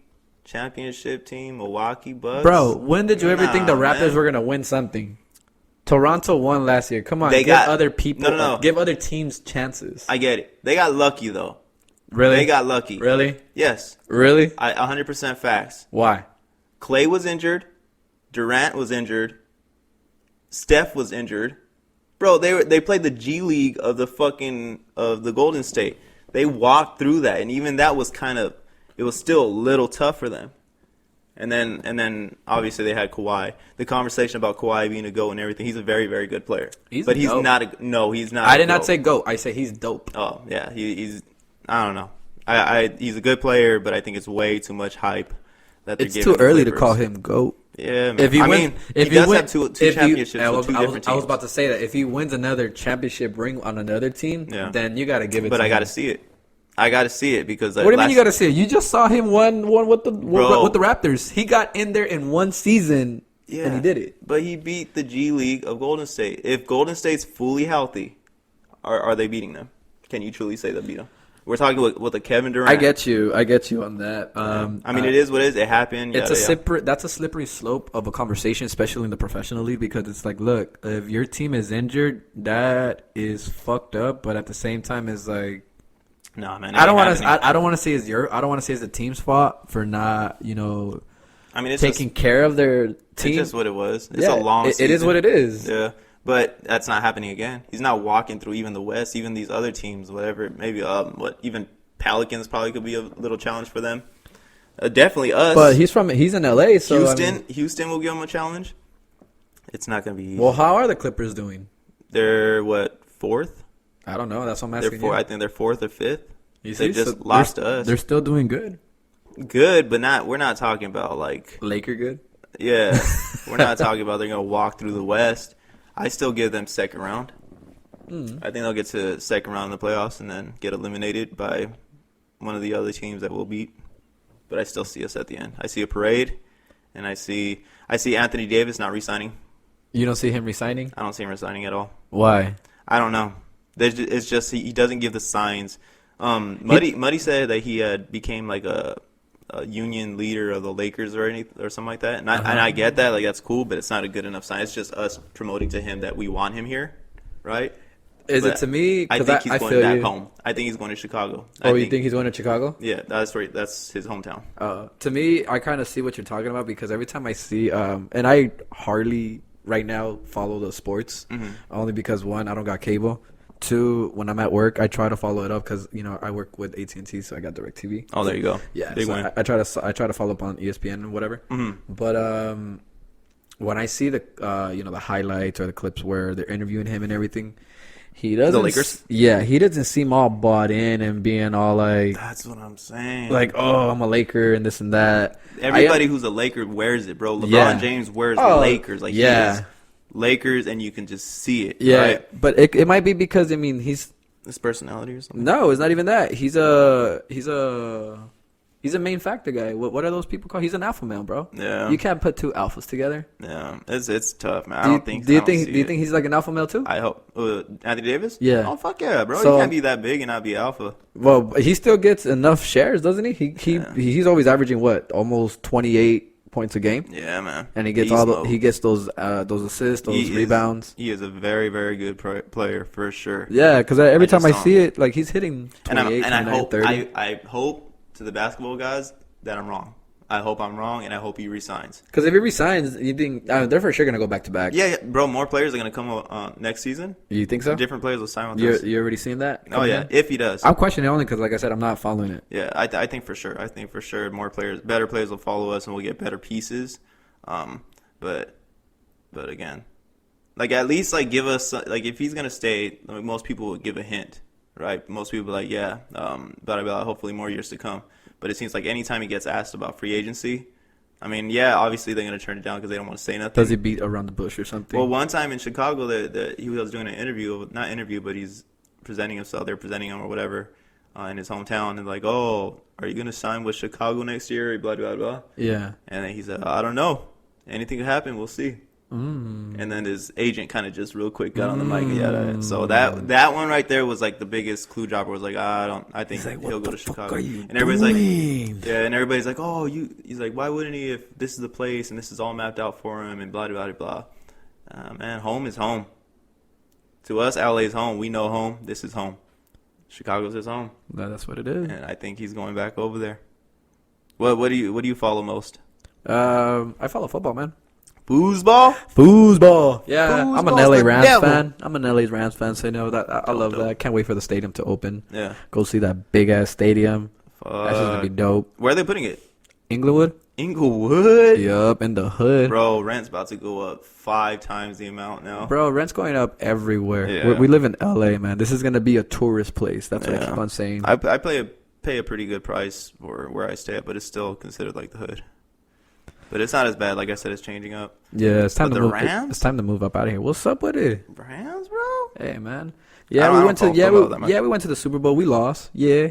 Speaker 1: championship team, Milwaukee Bucks.
Speaker 2: Bro, when did you ever think the Raptors were gonna win something? Toronto won last year. Come on, give other people, give other teams chances.
Speaker 1: I get it. They got lucky though.
Speaker 2: Really?
Speaker 1: They got lucky.
Speaker 2: Really?
Speaker 1: Yes.
Speaker 2: Really?
Speaker 1: 100% facts.
Speaker 2: Why?
Speaker 1: Clay was injured. Durant was injured. Steph was injured. Bro, they played the G League of the Golden State. They walked through that, and even that was it was still a little tough for them. And then obviously they had Kawhi. The conversation about Kawhi being a GOAT and everything, he's a very, very good player. He's not. He's not.
Speaker 2: I did not say GOAT. I say he's dope.
Speaker 1: Oh, yeah. He's I don't know. He's a good player, but I think it's way too much hype that they're giving.
Speaker 2: It's too early to call him GOAT.
Speaker 1: Yeah, man. He does have two championships with two different teams.
Speaker 2: I was about to say that if he wins another championship ring on another team, then you got to give it to him.
Speaker 1: But I got to see it. Because
Speaker 2: what do you mean you got to see it? You just saw him won with the Raptors. He got in there in one season, and he did it.
Speaker 1: But he beat the G League of Golden State. If Golden State's fully healthy, are they beating them? Can you truly say they beat them? We're talking with the Kevin Durant.
Speaker 2: I get you on that.
Speaker 1: It is what it is. It happened.
Speaker 2: That's a slippery slope of a conversation, especially in the professional league, because it's like, look, if your team is injured, that is fucked up. But at the same time, it's like,
Speaker 1: no, man.
Speaker 2: I don't want to say it's the team's fault for not, taking care of their team.
Speaker 1: It's just what it was. It's a long season.
Speaker 2: It is what it is.
Speaker 1: Yeah. But that's not happening again. He's not walking through even the West, even these other teams, whatever. Maybe even Pelicans probably could be a little challenge for them. Definitely us.
Speaker 2: But he's in LA, so
Speaker 1: Houston will give him a challenge. It's not going to be easy.
Speaker 2: Well, how are the Clippers doing?
Speaker 1: They're fourth?
Speaker 2: I don't know. That's what I'm asking you.
Speaker 1: I think they're fourth or fifth.
Speaker 2: They
Speaker 1: just lost to us.
Speaker 2: They're still doing good.
Speaker 1: Good, but we're not talking about like
Speaker 2: Laker good.
Speaker 1: Yeah, we're not talking about they're going to walk through the West. I still give them second round. I think they'll get to second round in the playoffs and then get eliminated by one of the other teams that we'll beat. But I still see us at the end. I see a parade, and I see Anthony Davis not re-signing.
Speaker 2: You don't see him re-signing?
Speaker 1: I don't see him re-signing at all.
Speaker 2: Why?
Speaker 1: I don't know. It's just he doesn't give the signs. Muddy said that he had became like a union leader of the Lakers or something like that. And I get that. Like, that's cool, but it's not a good enough sign. It's just us promoting to him that we want him here, right?
Speaker 2: Is it to me?
Speaker 1: I think he's going back home. I think he's going to Chicago.
Speaker 2: You think he's going to Chicago?
Speaker 1: Yeah, that's right. That's his hometown.
Speaker 2: To me, I kind of see what you're talking about because every time I see, and I hardly right now follow the sports, only because one, I don't got cable. Two, when I'm at work, I try to follow it up because I work with AT&T, so I got DirecTV.
Speaker 1: Oh, there you go.
Speaker 2: Yeah, big win. I try to follow up on ESPN and whatever. Mm-hmm. But when I see the the highlights or the clips where they're interviewing him and everything, he doesn't.
Speaker 1: The Lakers.
Speaker 2: Yeah, he doesn't seem all bought in and being all like.
Speaker 1: That's what I'm saying.
Speaker 2: Like, oh, I'm a Laker and this and that.
Speaker 1: Everybody who's a Laker wears it, bro. LeBron James wears the Lakers. Like, yeah. Lakers, and you can just see it.
Speaker 2: Yeah,
Speaker 1: right?
Speaker 2: But it might be because he's
Speaker 1: his personality or something.
Speaker 2: No, it's not even that. He's a main factor guy. What are those people called? He's an alpha male, bro.
Speaker 1: Yeah,
Speaker 2: you can't put two alphas together.
Speaker 1: Yeah, it's tough, man.
Speaker 2: Do you think he's like an alpha male too?
Speaker 1: I hope. Anthony Davis?
Speaker 2: Yeah.
Speaker 1: Oh fuck yeah, bro. So, he can't be that big and not be alpha.
Speaker 2: Well, he still gets enough shares, doesn't he? He's always averaging almost 28 points a game.
Speaker 1: Yeah, man.
Speaker 2: And he gets he gets those assists, those rebounds.
Speaker 1: He is a very, very good player for sure.
Speaker 2: Yeah, because every time I see it, like he's hitting 28,
Speaker 1: and I hope
Speaker 2: 30.
Speaker 1: I hope to the basketball guys that I'm wrong. I hope I'm wrong, and I hope he resigns.
Speaker 2: Because if he resigns, you think they're for sure gonna go back to back.
Speaker 1: Yeah, bro. More players are gonna come next season.
Speaker 2: You think so?
Speaker 1: Different players will sign with us.
Speaker 2: You already seen that?
Speaker 1: Oh yeah, if he does.
Speaker 2: I'm questioning only because, like I said, I'm not following it.
Speaker 1: Yeah, I think for sure. I think for sure more players, better players will follow us, and we'll get better pieces. But again, like at least like give us like if he's gonna stay, like, most people would give a hint, right? Most people like but hopefully more years to come. But it seems like anytime he gets asked about free agency, I mean, yeah, obviously they're gonna turn it down because they don't want to say nothing.
Speaker 2: Does he beat around the bush or something?
Speaker 1: Well, one time in Chicago, he was doing an interview, but he's presenting himself. They're presenting him or whatever in his hometown, and like, oh, are you gonna sign with Chicago next year? Blah blah blah.
Speaker 2: Yeah.
Speaker 1: And then he said, I don't know. Anything could happen. We'll see. And then his agent kind of just real quick got on the mic. Yeah. So that one right there was like the biggest clue dropper. Was like, I think he'll go to Chicago. And everybody's like, yeah. And everybody's like, oh, he's like, why wouldn't he if this is the place and this is all mapped out for him and blah blah blah. Man, home is home. To us, LA is home. We know home. This is home. Chicago's his home.
Speaker 2: No, that's what it is.
Speaker 1: And I think he's going back over there. What do you follow most?
Speaker 2: I follow football, man.
Speaker 1: Foosball?
Speaker 2: Yeah, I'm an LA Rams fan. I'm an LA Rams fan, so that I love that. I can't wait for the stadium to open.
Speaker 1: Yeah.
Speaker 2: Go see that big ass stadium. That's just gonna be dope.
Speaker 1: Where are they putting it?
Speaker 2: Inglewood. Yup, in the hood.
Speaker 1: Bro, rent's about to go up 5 times the amount now.
Speaker 2: Bro, rent's going up everywhere.
Speaker 1: Yeah.
Speaker 2: We live in LA, man. This is gonna be a tourist place. That's what I keep on saying.
Speaker 1: I pay a pretty good price for where I stay at, but it's still considered like the hood. But it's not as bad. Like I said, it's changing up.
Speaker 2: Yeah, it's time to move.
Speaker 1: Rams?
Speaker 2: It's time to move up out of here. What's up with it?
Speaker 1: Rams, bro?
Speaker 2: Hey, man. Yeah, we went to the Super Bowl. We lost. Yeah.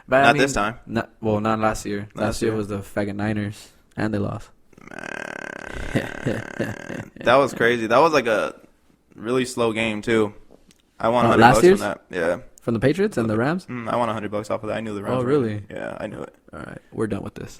Speaker 2: But
Speaker 1: not this time.
Speaker 2: Not last year. Last year was the faggot Niners, and they lost.
Speaker 1: Man. That was crazy. That was like a really slow game too. I won $100 from that. Yeah.
Speaker 2: From the Patriots and the Rams?
Speaker 1: I won $100 off of that. I knew the Rams.
Speaker 2: Oh, really?
Speaker 1: Yeah, I knew it.
Speaker 2: All right, we're done with this.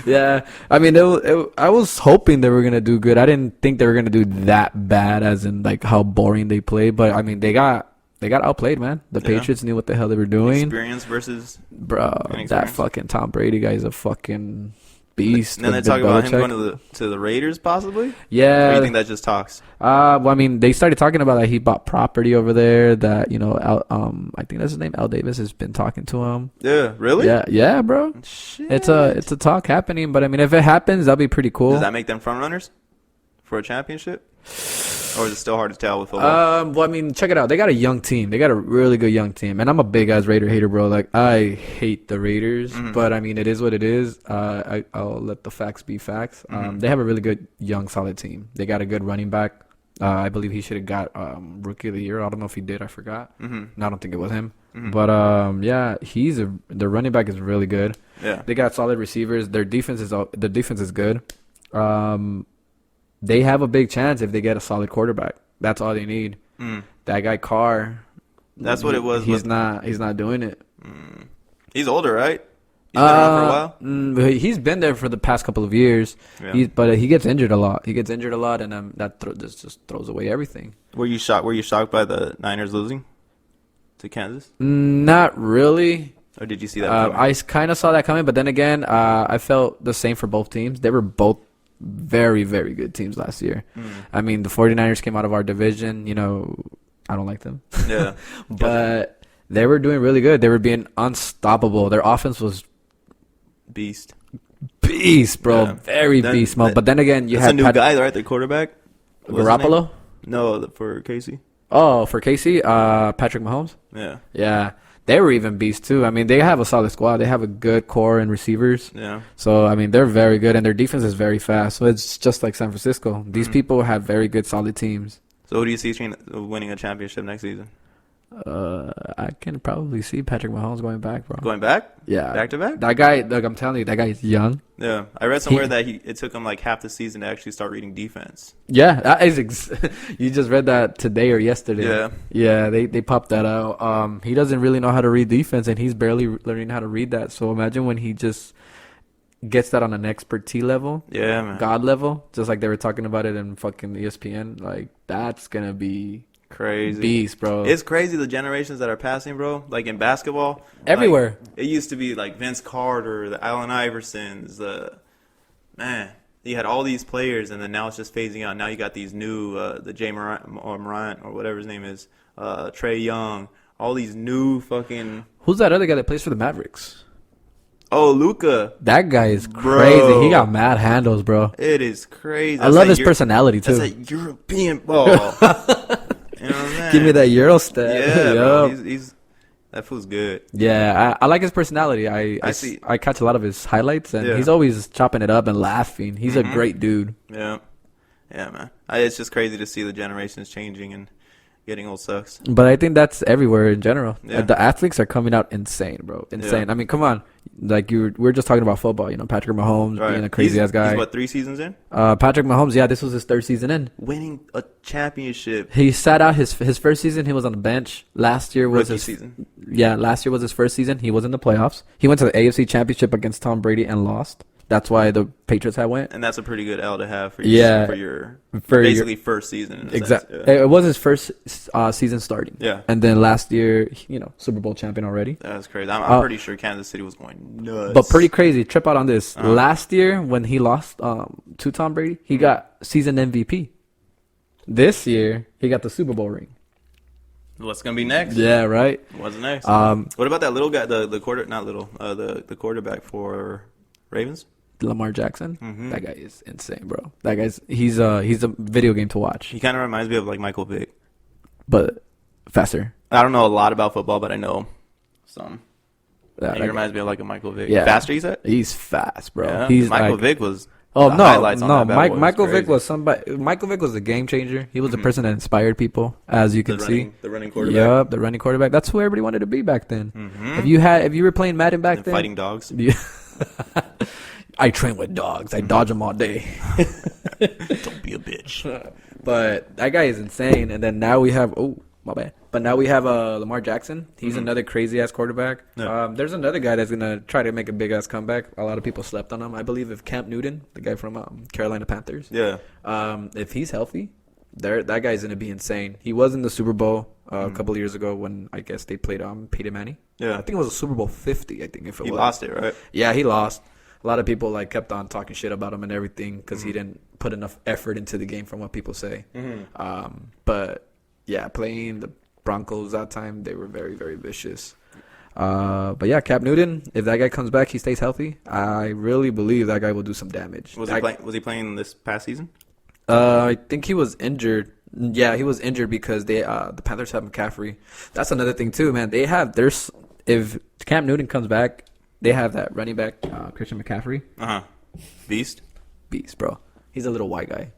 Speaker 2: Yeah, I mean, I was hoping they were gonna do good. I didn't think they were gonna do that bad, as in like how boring they played. But I mean, they got outplayed, man. The Patriots knew what the hell they were doing.
Speaker 1: Experience versus
Speaker 2: that fucking Tom Brady guy is a fucking beast.
Speaker 1: And then they talk about him going to the Raiders, possibly.
Speaker 2: Yeah.
Speaker 1: Or you think that just talks?
Speaker 2: Well, I mean, they started talking about that he bought property over there. That I think that's his name. Al Davis has been talking to him.
Speaker 1: Yeah, really?
Speaker 2: Yeah, bro.
Speaker 1: Shit.
Speaker 2: It's a talk happening, but I mean, if it happens, that'll be pretty cool.
Speaker 1: Does that make them front runners for a championship? Or is it still hard to tell with football?
Speaker 2: Well, I mean, check it out. They got a young team. They got a really good young team. And I'm a big ass Raider hater, bro. Like, I hate the Raiders, but I mean, it is what it is. I'll let the facts be facts. They have a really good young solid team. They got a good running back. I believe he should have got Rookie of the Year. I don't know if he did. I forgot. No, I don't think it was him. But yeah, the running back is really good.
Speaker 1: Yeah,
Speaker 2: they got solid receivers. Their defense is good. They have a big chance if they get a solid quarterback. That's all they need. That guy Carr.
Speaker 1: That's what it was.
Speaker 2: He's not doing it.
Speaker 1: He's older, right? He's been around for a while.
Speaker 2: He's been there for the past couple of years. Yeah. But he gets injured a lot. And that just throws away everything.
Speaker 1: Were you shocked by the Niners losing to Kansas?
Speaker 2: Not really.
Speaker 1: Or did you see that coming?
Speaker 2: I kind of saw that coming, but then again, I felt the same for both teams. They were both very, very good teams last year. I mean, the 49ers came out of our division. You know, I don't like them.
Speaker 1: Yeah.
Speaker 2: But they were doing really good. They were being unstoppable. Their offense was
Speaker 1: beast,
Speaker 2: bro. Yeah. Very beast mode. But then again, you had
Speaker 1: a new guy, right? The quarterback?
Speaker 2: Garoppolo?
Speaker 1: No, for Casey.
Speaker 2: Oh, for Casey? Patrick Mahomes?
Speaker 1: Yeah.
Speaker 2: Yeah. They were even beasts, too. I mean, they have a solid squad. They have a good core and receivers.
Speaker 1: Yeah.
Speaker 2: So, I mean, they're very good, and their defense is very fast. So, it's just like San Francisco. These people have very good, solid teams.
Speaker 1: So, who do you see winning a championship next season?
Speaker 2: I can probably see Patrick Mahomes going back, bro.
Speaker 1: Going back?
Speaker 2: Yeah.
Speaker 1: Back to back?
Speaker 2: That guy, like I'm telling you, that guy is young.
Speaker 1: Yeah. I read somewhere that it took him like half the season to actually start reading defense.
Speaker 2: Yeah. That is you just read that today or yesterday.
Speaker 1: Yeah.
Speaker 2: Yeah, they popped that out. He doesn't really know how to read defense, and he's barely learning how to read that. So imagine when he just gets that on an expertise level.
Speaker 1: Yeah, man.
Speaker 2: God level. Just like they were talking about it in fucking ESPN. Like, that's going to be...
Speaker 1: crazy
Speaker 2: beast, bro.
Speaker 1: It's crazy the generations that are passing, bro. Like in basketball,
Speaker 2: everywhere.
Speaker 1: Like, it used to be like Vince Carter, the Allen Iversons, you had all these players, and then now it's just phasing out. Now you got these new, the Jay Morant or whatever his name is, Trey Young. All these new fucking.
Speaker 2: Who's that other guy that plays for the Mavericks?
Speaker 1: Oh, Luka.
Speaker 2: That guy is crazy. Bro. He got mad handles, bro.
Speaker 1: It is crazy.
Speaker 2: I love his personality too.
Speaker 1: That's a European ball. You know what I'm saying?
Speaker 2: Give me that Euro step.
Speaker 1: Yeah, bro. He's that feels good.
Speaker 2: Yeah, I like his personality. I catch a lot of his highlights, and he's always chopping it up and laughing. He's a great dude.
Speaker 1: Yeah, man. It's just crazy to see the generations changing, and getting old sucks.
Speaker 2: But I think that's everywhere in general.
Speaker 1: Yeah.
Speaker 2: The athletes are coming out insane, bro. Insane. Yeah. I mean, come on. Like we're just talking about football. You know, Patrick Mahomes being a crazy ass guy.
Speaker 1: He's what, 3 seasons in?
Speaker 2: Patrick Mahomes, yeah, this was his 3rd season in.
Speaker 1: Winning a championship.
Speaker 2: He sat out his first season. He was on the bench. Last year was his
Speaker 1: season.
Speaker 2: Yeah, last year was his first season. He was in the playoffs. He went to the AFC Championship against Tom Brady and lost. That's why the Patriots had went.
Speaker 1: And that's a pretty good L to have for your basically first season.
Speaker 2: Exactly. Yeah. It was his first season starting.
Speaker 1: Yeah.
Speaker 2: And then last year, Super Bowl champion already.
Speaker 1: That's crazy. I'm pretty sure Kansas City was going nuts.
Speaker 2: But pretty crazy. Trip out on this. Last year, when he lost to Tom Brady, he got season MVP. This year, he got the Super Bowl ring.
Speaker 1: What's gonna be next?
Speaker 2: Yeah, right.
Speaker 1: What's next? What about that little guy? The quarterback for Ravens.
Speaker 2: Lamar Jackson. Mm-hmm. That guy is insane, bro. That guy's he's a video game to watch.
Speaker 1: He kind of reminds me of like Michael Vick,
Speaker 2: but faster.
Speaker 1: I don't know a lot about football, but I know some. Yeah, he reminds me of like a Michael Vick. Yeah. Faster, you said?
Speaker 2: He's fast, bro.
Speaker 1: Yeah.
Speaker 2: He's
Speaker 1: Michael Vick was.
Speaker 2: Oh no! Michael Vick was somebody. Michael Vick was a game changer. He was the person that inspired people, as you can see.
Speaker 1: The running quarterback.
Speaker 2: Yup, the running quarterback. That's who everybody wanted to be back then. Mm-hmm. If you were playing Madden back then,
Speaker 1: fighting dogs.
Speaker 2: Yeah. I train with dogs. I dodge them all day.
Speaker 1: Don't be a bitch.
Speaker 2: But that guy is insane. And then now we have my bad. But now we have Lamar Jackson. He's another crazy ass quarterback. Yeah. There's another guy that's gonna try to make a big ass comeback. A lot of people slept on him. I believe if Cam Newton, the guy from Carolina Panthers.
Speaker 1: Yeah.
Speaker 2: If he's healthy, that guy's gonna be insane. He was in the Super Bowl a couple of years ago when I guess they played Peyton Manning.
Speaker 1: Yeah.
Speaker 2: I think it was a Super Bowl 50. I think if it was.
Speaker 1: He lost it, right?
Speaker 2: Yeah, he lost. A lot of people kept on talking shit about him and everything because he didn't put enough effort into the game from what people say. Mm-hmm. But yeah, playing the Broncos that time, they were very, very vicious. But yeah, Cam Newton, if that guy comes back, he stays healthy, I really believe that guy will do some damage.
Speaker 1: Was he playing this past season?
Speaker 2: I think he was injured. Yeah, he was injured because the Panthers have McCaffrey. That's another thing too, man. If Cam Newton comes back, they have that running back, Christian McCaffrey.
Speaker 1: Beast,
Speaker 2: bro. He's a little white guy.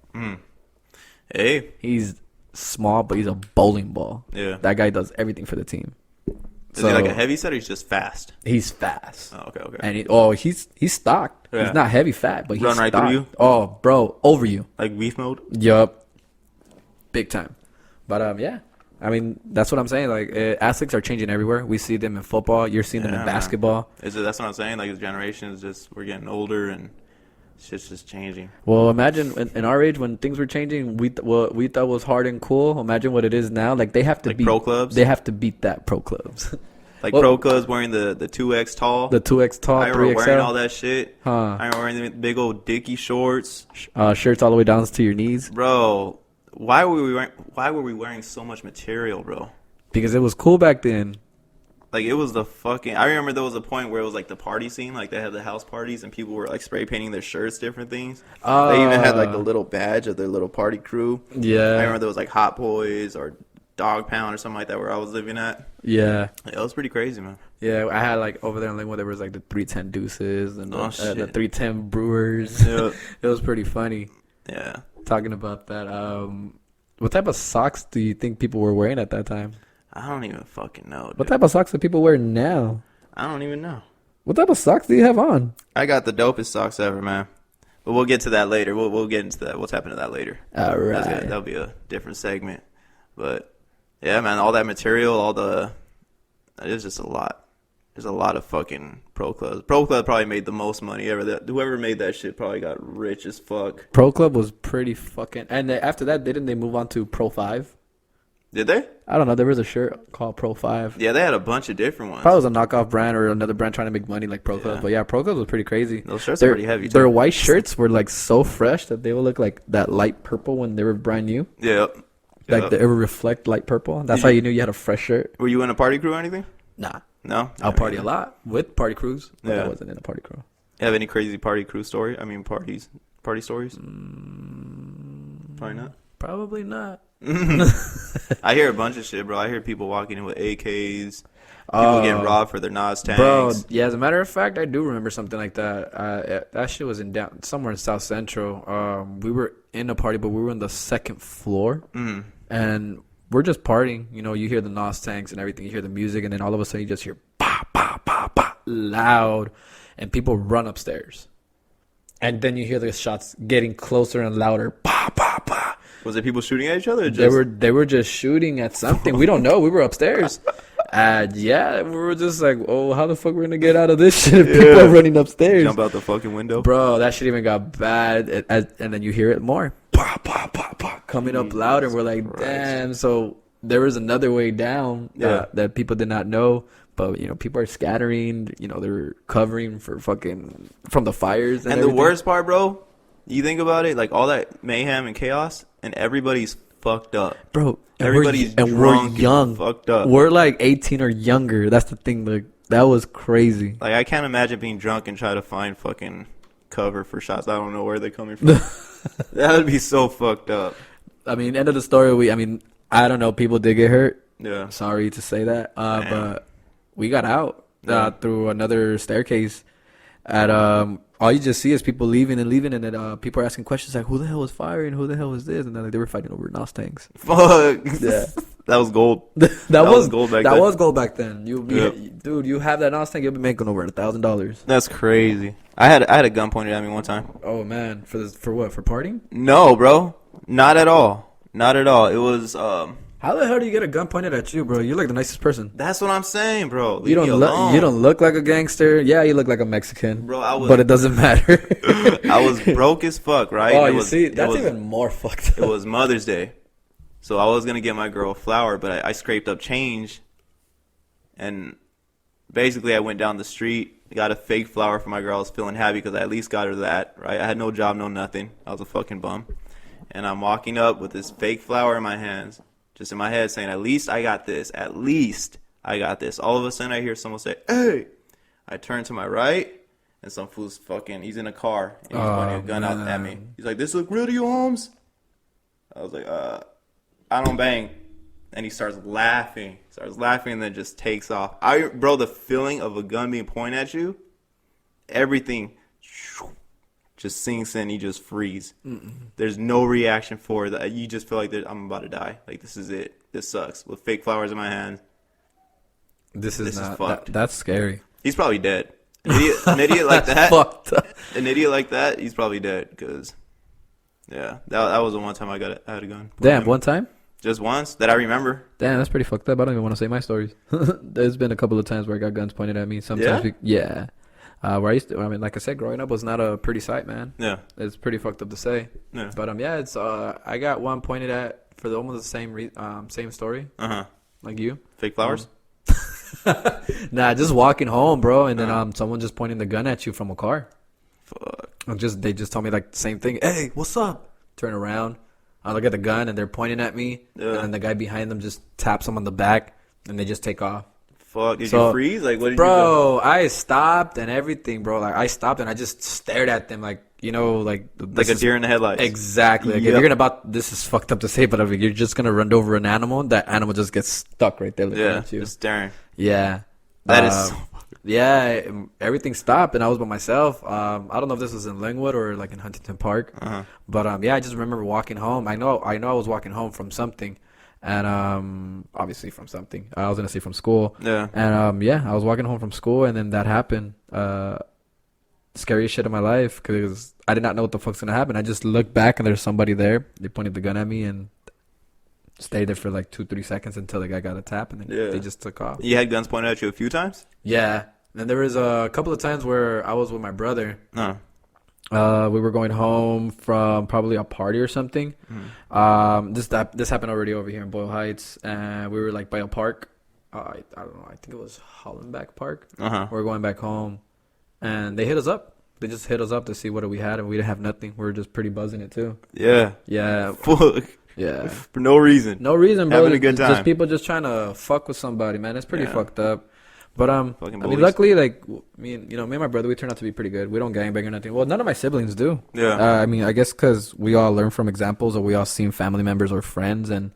Speaker 1: Hey.
Speaker 2: He's small, but he's a bowling ball.
Speaker 1: Yeah.
Speaker 2: That guy does everything for the team.
Speaker 1: Is he like a heavy set or he's just fast?
Speaker 2: He's fast.
Speaker 1: Oh, okay.
Speaker 2: And he's stocked. Yeah. He's not heavy fat, but he's
Speaker 1: run right through you?
Speaker 2: Oh, bro, over you.
Speaker 1: Like beef mode?
Speaker 2: Yup. Big time. But, yeah. I mean, that's what I'm saying. Athletes are changing everywhere. We see them in football. You're seeing them in basketball.
Speaker 1: That's what I'm saying. Like, the generation is just, we're getting older and shit's just changing.
Speaker 2: Well, imagine in our age when things were changing, what we thought was hard and cool. Imagine what it is now. They have to beat
Speaker 1: pro clubs.
Speaker 2: They have to beat that pro clubs.
Speaker 1: Like Pro Club's wearing the 2X tall.
Speaker 2: The 2X tall, 3XL.
Speaker 1: I remember wearing all that shit.
Speaker 2: Huh.
Speaker 1: I remember wearing the big old Dickie shorts.
Speaker 2: Shirts all the way down to your knees.
Speaker 1: Bro, why were we wearing so much material, bro?
Speaker 2: Because it was cool back then.
Speaker 1: Like, it was the fucking... I remember there was a point where it was, like, the party scene. Like, they had the house parties, and people were, like, spray painting their shirts, different things. They even had, like, the little badge of their little party crew.
Speaker 2: Yeah.
Speaker 1: I remember there was, like, Hot Boys or Dog Pound or something like that where I was living at.
Speaker 2: Yeah.
Speaker 1: It was pretty crazy, man.
Speaker 2: Yeah, I had, like, over there in Linwood, there was, like, the 310 Deuces and the 310 Brewers.
Speaker 1: Yep.
Speaker 2: It was pretty funny.
Speaker 1: Yeah.
Speaker 2: Talking about that. What type of socks do you think people were wearing at that time?
Speaker 1: I don't even fucking know, dude.
Speaker 2: What type of socks do people wear now?
Speaker 1: I don't even know.
Speaker 2: What type of socks do you have on?
Speaker 1: I got the dopest socks ever, man. But we'll get to that later. We'll get into that. What's happening to that later.
Speaker 2: All right.
Speaker 1: That'll be a different segment. But, yeah, man, all that material, it's just a lot. There's a lot of fucking Pro Clubs. Pro Club probably made the most money ever. Whoever made that shit probably got rich as fuck.
Speaker 2: Pro Club was pretty fucking... And after that, didn't they move on to Pro 5?
Speaker 1: Did they?
Speaker 2: I don't know. There was a shirt called Pro 5.
Speaker 1: Yeah, they had a bunch of different ones.
Speaker 2: Probably was a knockoff brand or another brand trying to make money like Pro Club. But yeah, Pro Club was pretty crazy.
Speaker 1: Those shirts are pretty heavy, too.
Speaker 2: Their white shirts were like so fresh that they would look like that light purple when they were brand new.
Speaker 1: Yep.
Speaker 2: Like they would reflect light purple. That's how you knew you had a fresh shirt.
Speaker 1: Were you in a party crew or anything?
Speaker 2: Nah.
Speaker 1: No?
Speaker 2: I'll party a lot with party crews, but
Speaker 1: Yeah.
Speaker 2: I wasn't in a party crew.
Speaker 1: You have any crazy party crew story? I mean, party stories? Probably not.
Speaker 2: Probably not.
Speaker 1: I hear a bunch of shit, bro. I hear people walking in with AKs, people getting robbed for their Nas tanks.
Speaker 2: Bro, yeah, as a matter of fact, I do remember something like that. That shit was somewhere in South Central. We were in a party, but we were on the second floor, and we're just partying. You know, you hear the Nas tanks and everything. You hear the music, and then all of a sudden you just hear bah, bah, bah, bah, loud, and people run upstairs. And then you hear the shots getting closer and louder. Bah, bah, bah.
Speaker 1: Was it people shooting at each other? Or just...
Speaker 2: They were just shooting at something. We don't know. We were upstairs. Yeah, we were just like, oh, how the fuck we're gonna get out of this shit if people are running upstairs?
Speaker 1: Jump out the fucking window.
Speaker 2: Bro, that shit even got bad. And then you hear it more. Bah, bah, bah, bah, coming up louder. And we're like, damn. So there was another way down that people did not know. But, you know, people are scattering. You know, they're covering for fucking from the fires. And
Speaker 1: the worst part, bro, you think about it, like all that mayhem and chaos, and everybody's fucked up.
Speaker 2: Bro,
Speaker 1: everybody's drunk,
Speaker 2: we're young.
Speaker 1: And fucked up.
Speaker 2: We're like 18 or younger. That's the thing. Like, that was crazy.
Speaker 1: Like, I can't imagine being drunk and try to find fucking cover for shots. I don't know where they're coming from. That would be so fucked up.
Speaker 2: I mean, end of the story. I don't know. People did get hurt.
Speaker 1: Yeah.
Speaker 2: Sorry to say that. But we got out through another staircase. All you just see is people leaving, and then people are asking questions like, "Who the hell was firing? Who the hell was this?" And then they were fighting over Nos tanks.
Speaker 1: Fuck.
Speaker 2: Yeah,
Speaker 1: that was gold.
Speaker 2: that was gold
Speaker 1: back then.
Speaker 2: That was gold back then. Dude, you have that Nos tank, you'll be making over $1,000.
Speaker 1: That's crazy. I had a gun pointed at me one time.
Speaker 2: Oh man, for what? For partying?
Speaker 1: No, bro, not at all. Not at all. It was
Speaker 2: How the hell do you get a gun pointed at you, bro? You're like the nicest person.
Speaker 1: That's what I'm saying, bro.
Speaker 2: You don't look like a gangster. Yeah, you look like a Mexican.
Speaker 1: Bro,
Speaker 2: but it doesn't matter.
Speaker 1: I was broke as fuck, right?
Speaker 2: Oh, that's even more fucked up.
Speaker 1: It was Mother's Day. So I was going to get my girl a flower, but I scraped up change. And basically I went down the street, got a fake flower for my girl. I was feeling happy because I at least got her that, right? I had no job, no nothing. I was a fucking bum. And I'm walking up with this fake flower in my hands. Just in my head saying, at least I got this. At least I got this. All of a sudden I hear someone say, hey. I turn to my right, and some fool's he's in a car, and he's pointing a gun out at me. He's like, this look real to you, Holmes? I was like, I don't bang. And he starts laughing. And then just takes off. Bro, the feeling of a gun being pointed at you, everything just sinks in. You just freeze. There's no reaction for it. You just feel like I'm about to die. Like, this is it. This sucks. With fake flowers in my hand. This is fucked.
Speaker 2: That's scary.
Speaker 1: He's probably dead. An idiot like that.
Speaker 2: Fucked up.
Speaker 1: An idiot like that, he's probably dead. Because, yeah, that was the one time I had a gun.
Speaker 2: Damn, one time?
Speaker 1: Just once that I remember.
Speaker 2: Damn, that's pretty fucked up. I don't even want to say my stories. There's been a couple of times where I got guns pointed at me. Sometimes, where I used to, like I said, growing up was not a pretty sight, man. Yeah, it's pretty fucked up to say. Yeah, but it's I got one pointed at for almost the same story. Like you,
Speaker 1: fake flowers.
Speaker 2: Nah, just walking home, bro, and then someone just pointing the gun at you from a car.
Speaker 1: Fuck.
Speaker 2: They just told me like the same thing. Hey, what's up? Turn around. I look at the gun and they're pointing at me, and then the guy behind them just taps them on the back, and they just take off.
Speaker 1: Fuck, did you freeze? Like, what did you do?
Speaker 2: Bro, I stopped and everything, bro. Like, I stopped and I just stared at them like, you know, like
Speaker 1: a deer in the headlights.
Speaker 2: Exactly. Like, if you're this is fucked up to say, but if you're just gonna run over an animal, that animal just gets stuck right there looking at you.
Speaker 1: Just staring.
Speaker 2: Yeah.
Speaker 1: That is so
Speaker 2: yeah, everything stopped and I was by myself. I don't know if this was in Linwood or like in Huntington Park, but yeah, I just remember walking home. I know I was walking home from something, and obviously from something. I was gonna say from school.
Speaker 1: Yeah.
Speaker 2: And yeah, I was walking home from school, and then that happened. Scariest shit of my life, because I did not know what the fuck's gonna happen. I just looked back and there's somebody there. They pointed the gun at me and stayed there for like 2-3 seconds until the guy got a tap, and then they just took off.
Speaker 1: You had guns pointed at you a few times?
Speaker 2: Yeah. And there was a couple of times where I was with my brother.
Speaker 1: Oh.
Speaker 2: We were going home from probably a party or something. This happened already over here in Boyle Heights, and we were like by a park. I don't know. I think it was Hollenbeck Park. We were going back home, and they hit us up. They just hit us up to see what we had, and we didn't have nothing. We were just pretty buzzing it too.
Speaker 1: Yeah.
Speaker 2: Yeah.
Speaker 1: Fuck.
Speaker 2: Yeah.
Speaker 1: For no reason.
Speaker 2: No reason, bro.
Speaker 1: Having a good time.
Speaker 2: Just people just trying to fuck with somebody, man. It's pretty fucked up. But I
Speaker 1: mean,
Speaker 2: luckily, like me and my brother, we turned out to be pretty good. We don't gangbang or nothing. Well, none of my siblings do.
Speaker 1: Yeah.
Speaker 2: I mean, I guess because we all learn from examples, or we all seen family members or friends, and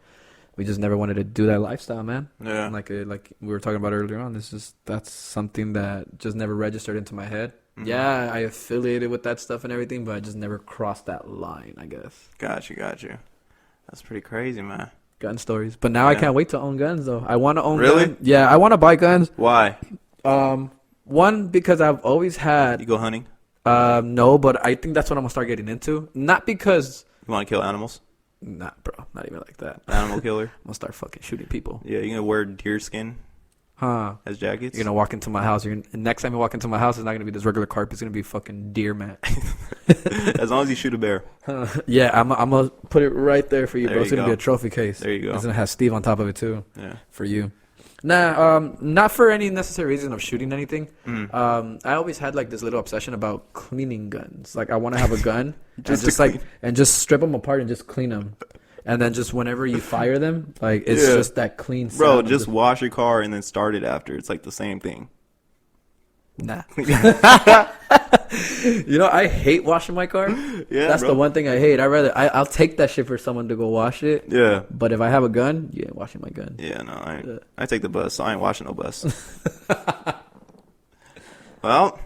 Speaker 2: we just never wanted to do that lifestyle, man.
Speaker 1: Yeah.
Speaker 2: Like we were talking about earlier on, that's something that just never registered into my head. Yeah, I affiliated with that stuff and everything, but I just never crossed that line, I guess.
Speaker 1: Got you. That's pretty crazy, man.
Speaker 2: Gun stories. But now I can't wait to own guns, though. I want to own
Speaker 1: Really?
Speaker 2: guns. Yeah, I want to buy guns.
Speaker 1: Why?
Speaker 2: One, because I've always had...
Speaker 1: You go hunting?
Speaker 2: No, but I think that's what I'm going to start getting into. Not because...
Speaker 1: You want to kill animals?
Speaker 2: Nah, bro. Not even like that.
Speaker 1: Animal killer?
Speaker 2: I'm going to start fucking shooting people.
Speaker 1: Yeah, you're going to wear deer skin?
Speaker 2: Huh.
Speaker 1: As jackets?
Speaker 2: You're going to walk into my house. Next time you walk into my house, it's not going to be this regular carpet. It's going to be fucking deer mat.
Speaker 1: As long as you shoot a bear.
Speaker 2: Yeah, I'm going to put it right there for you, bro. It's going to be a trophy case.
Speaker 1: There you go.
Speaker 2: It's going to have Steve on top of it, too.
Speaker 1: Yeah.
Speaker 2: For you. Nah, not for any necessary reason of shooting anything. I always had like this little obsession about cleaning guns. Like I want to have a gun and just strip them apart and just clean them. And then just whenever you fire them, like it's just that clean sound.
Speaker 1: Bro, just wash your car and then start it after. It's like the same thing.
Speaker 2: Nah. You know, I hate washing my car.
Speaker 1: Yeah,
Speaker 2: that's the one thing I hate. I'll take that shit for someone to go wash it.
Speaker 1: Yeah.
Speaker 2: But if I have a gun, you ain't washing my gun.
Speaker 1: Yeah, no, I take the bus, so I ain't washing no bus. Well,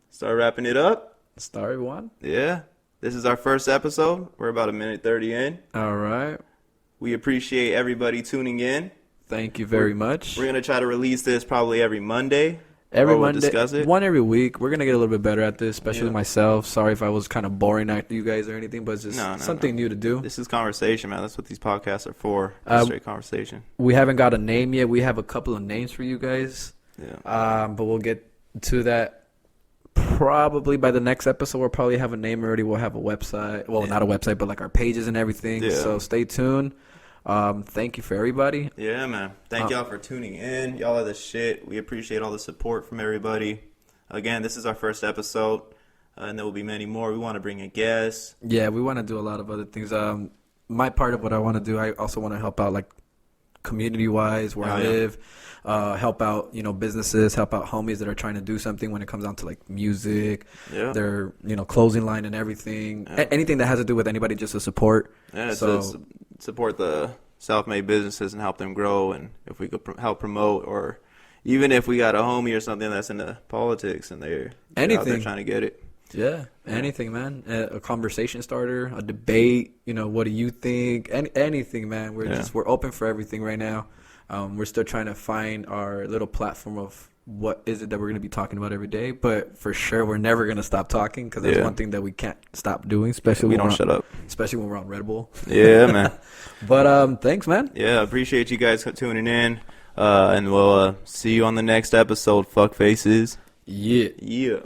Speaker 1: start wrapping it up.
Speaker 2: Start one.
Speaker 1: Yeah. This is our first episode. We're about 1:30 in.
Speaker 2: All right.
Speaker 1: We appreciate everybody tuning in.
Speaker 2: Thank you very much.
Speaker 1: We're going to try to release this probably every Monday.
Speaker 2: Every Monday,
Speaker 1: discuss it.
Speaker 2: One every week. We're gonna get a little bit better at this, especially myself. Sorry if I was kind of boring at you guys or anything, but it's just something new to do.
Speaker 1: This is conversation, man. That's what these podcasts are for. Straight conversation.
Speaker 2: We haven't got a name yet. We have a couple of names for you guys.
Speaker 1: Yeah.
Speaker 2: But we'll get to that probably by the next episode. We'll probably have a name already. We'll have a website. Well, not a website, but like our pages and everything.
Speaker 1: Yeah.
Speaker 2: So stay tuned. Thank you for everybody.
Speaker 1: Yeah, man. Thank y'all for tuning in. Y'all are the shit. We appreciate all the support from everybody. Again, this is our first episode, and there will be many more. We want to bring in guests.
Speaker 2: Yeah, we want to do a lot of other things. My part of what I want to do, I also want to help out, like, community-wise, where I live. Help out, businesses, help out homies that are trying to do something when it comes down to, like, music, their, clothing line and everything. Anything that has to do with anybody, just to support.
Speaker 1: Yeah, so support the self-made businesses and help them grow. And if we could help promote, or even if we got a homie or something that's into politics and they're out there trying to get it.
Speaker 2: Yeah, anything, man. A conversation starter, a debate. What do you think? Anything, man. We're open for everything right now. We're still trying to find our little platform of what is it that we're going to be talking about every day. But for sure, we're never going to stop talking, because that's one thing that we can't stop doing, especially
Speaker 1: we don't shut up.
Speaker 2: Especially when we're on Red Bull.
Speaker 1: Yeah, man.
Speaker 2: But thanks, man.
Speaker 1: Yeah, appreciate you guys tuning in. And we'll see you on the next episode, fuck faces.
Speaker 2: Yeah.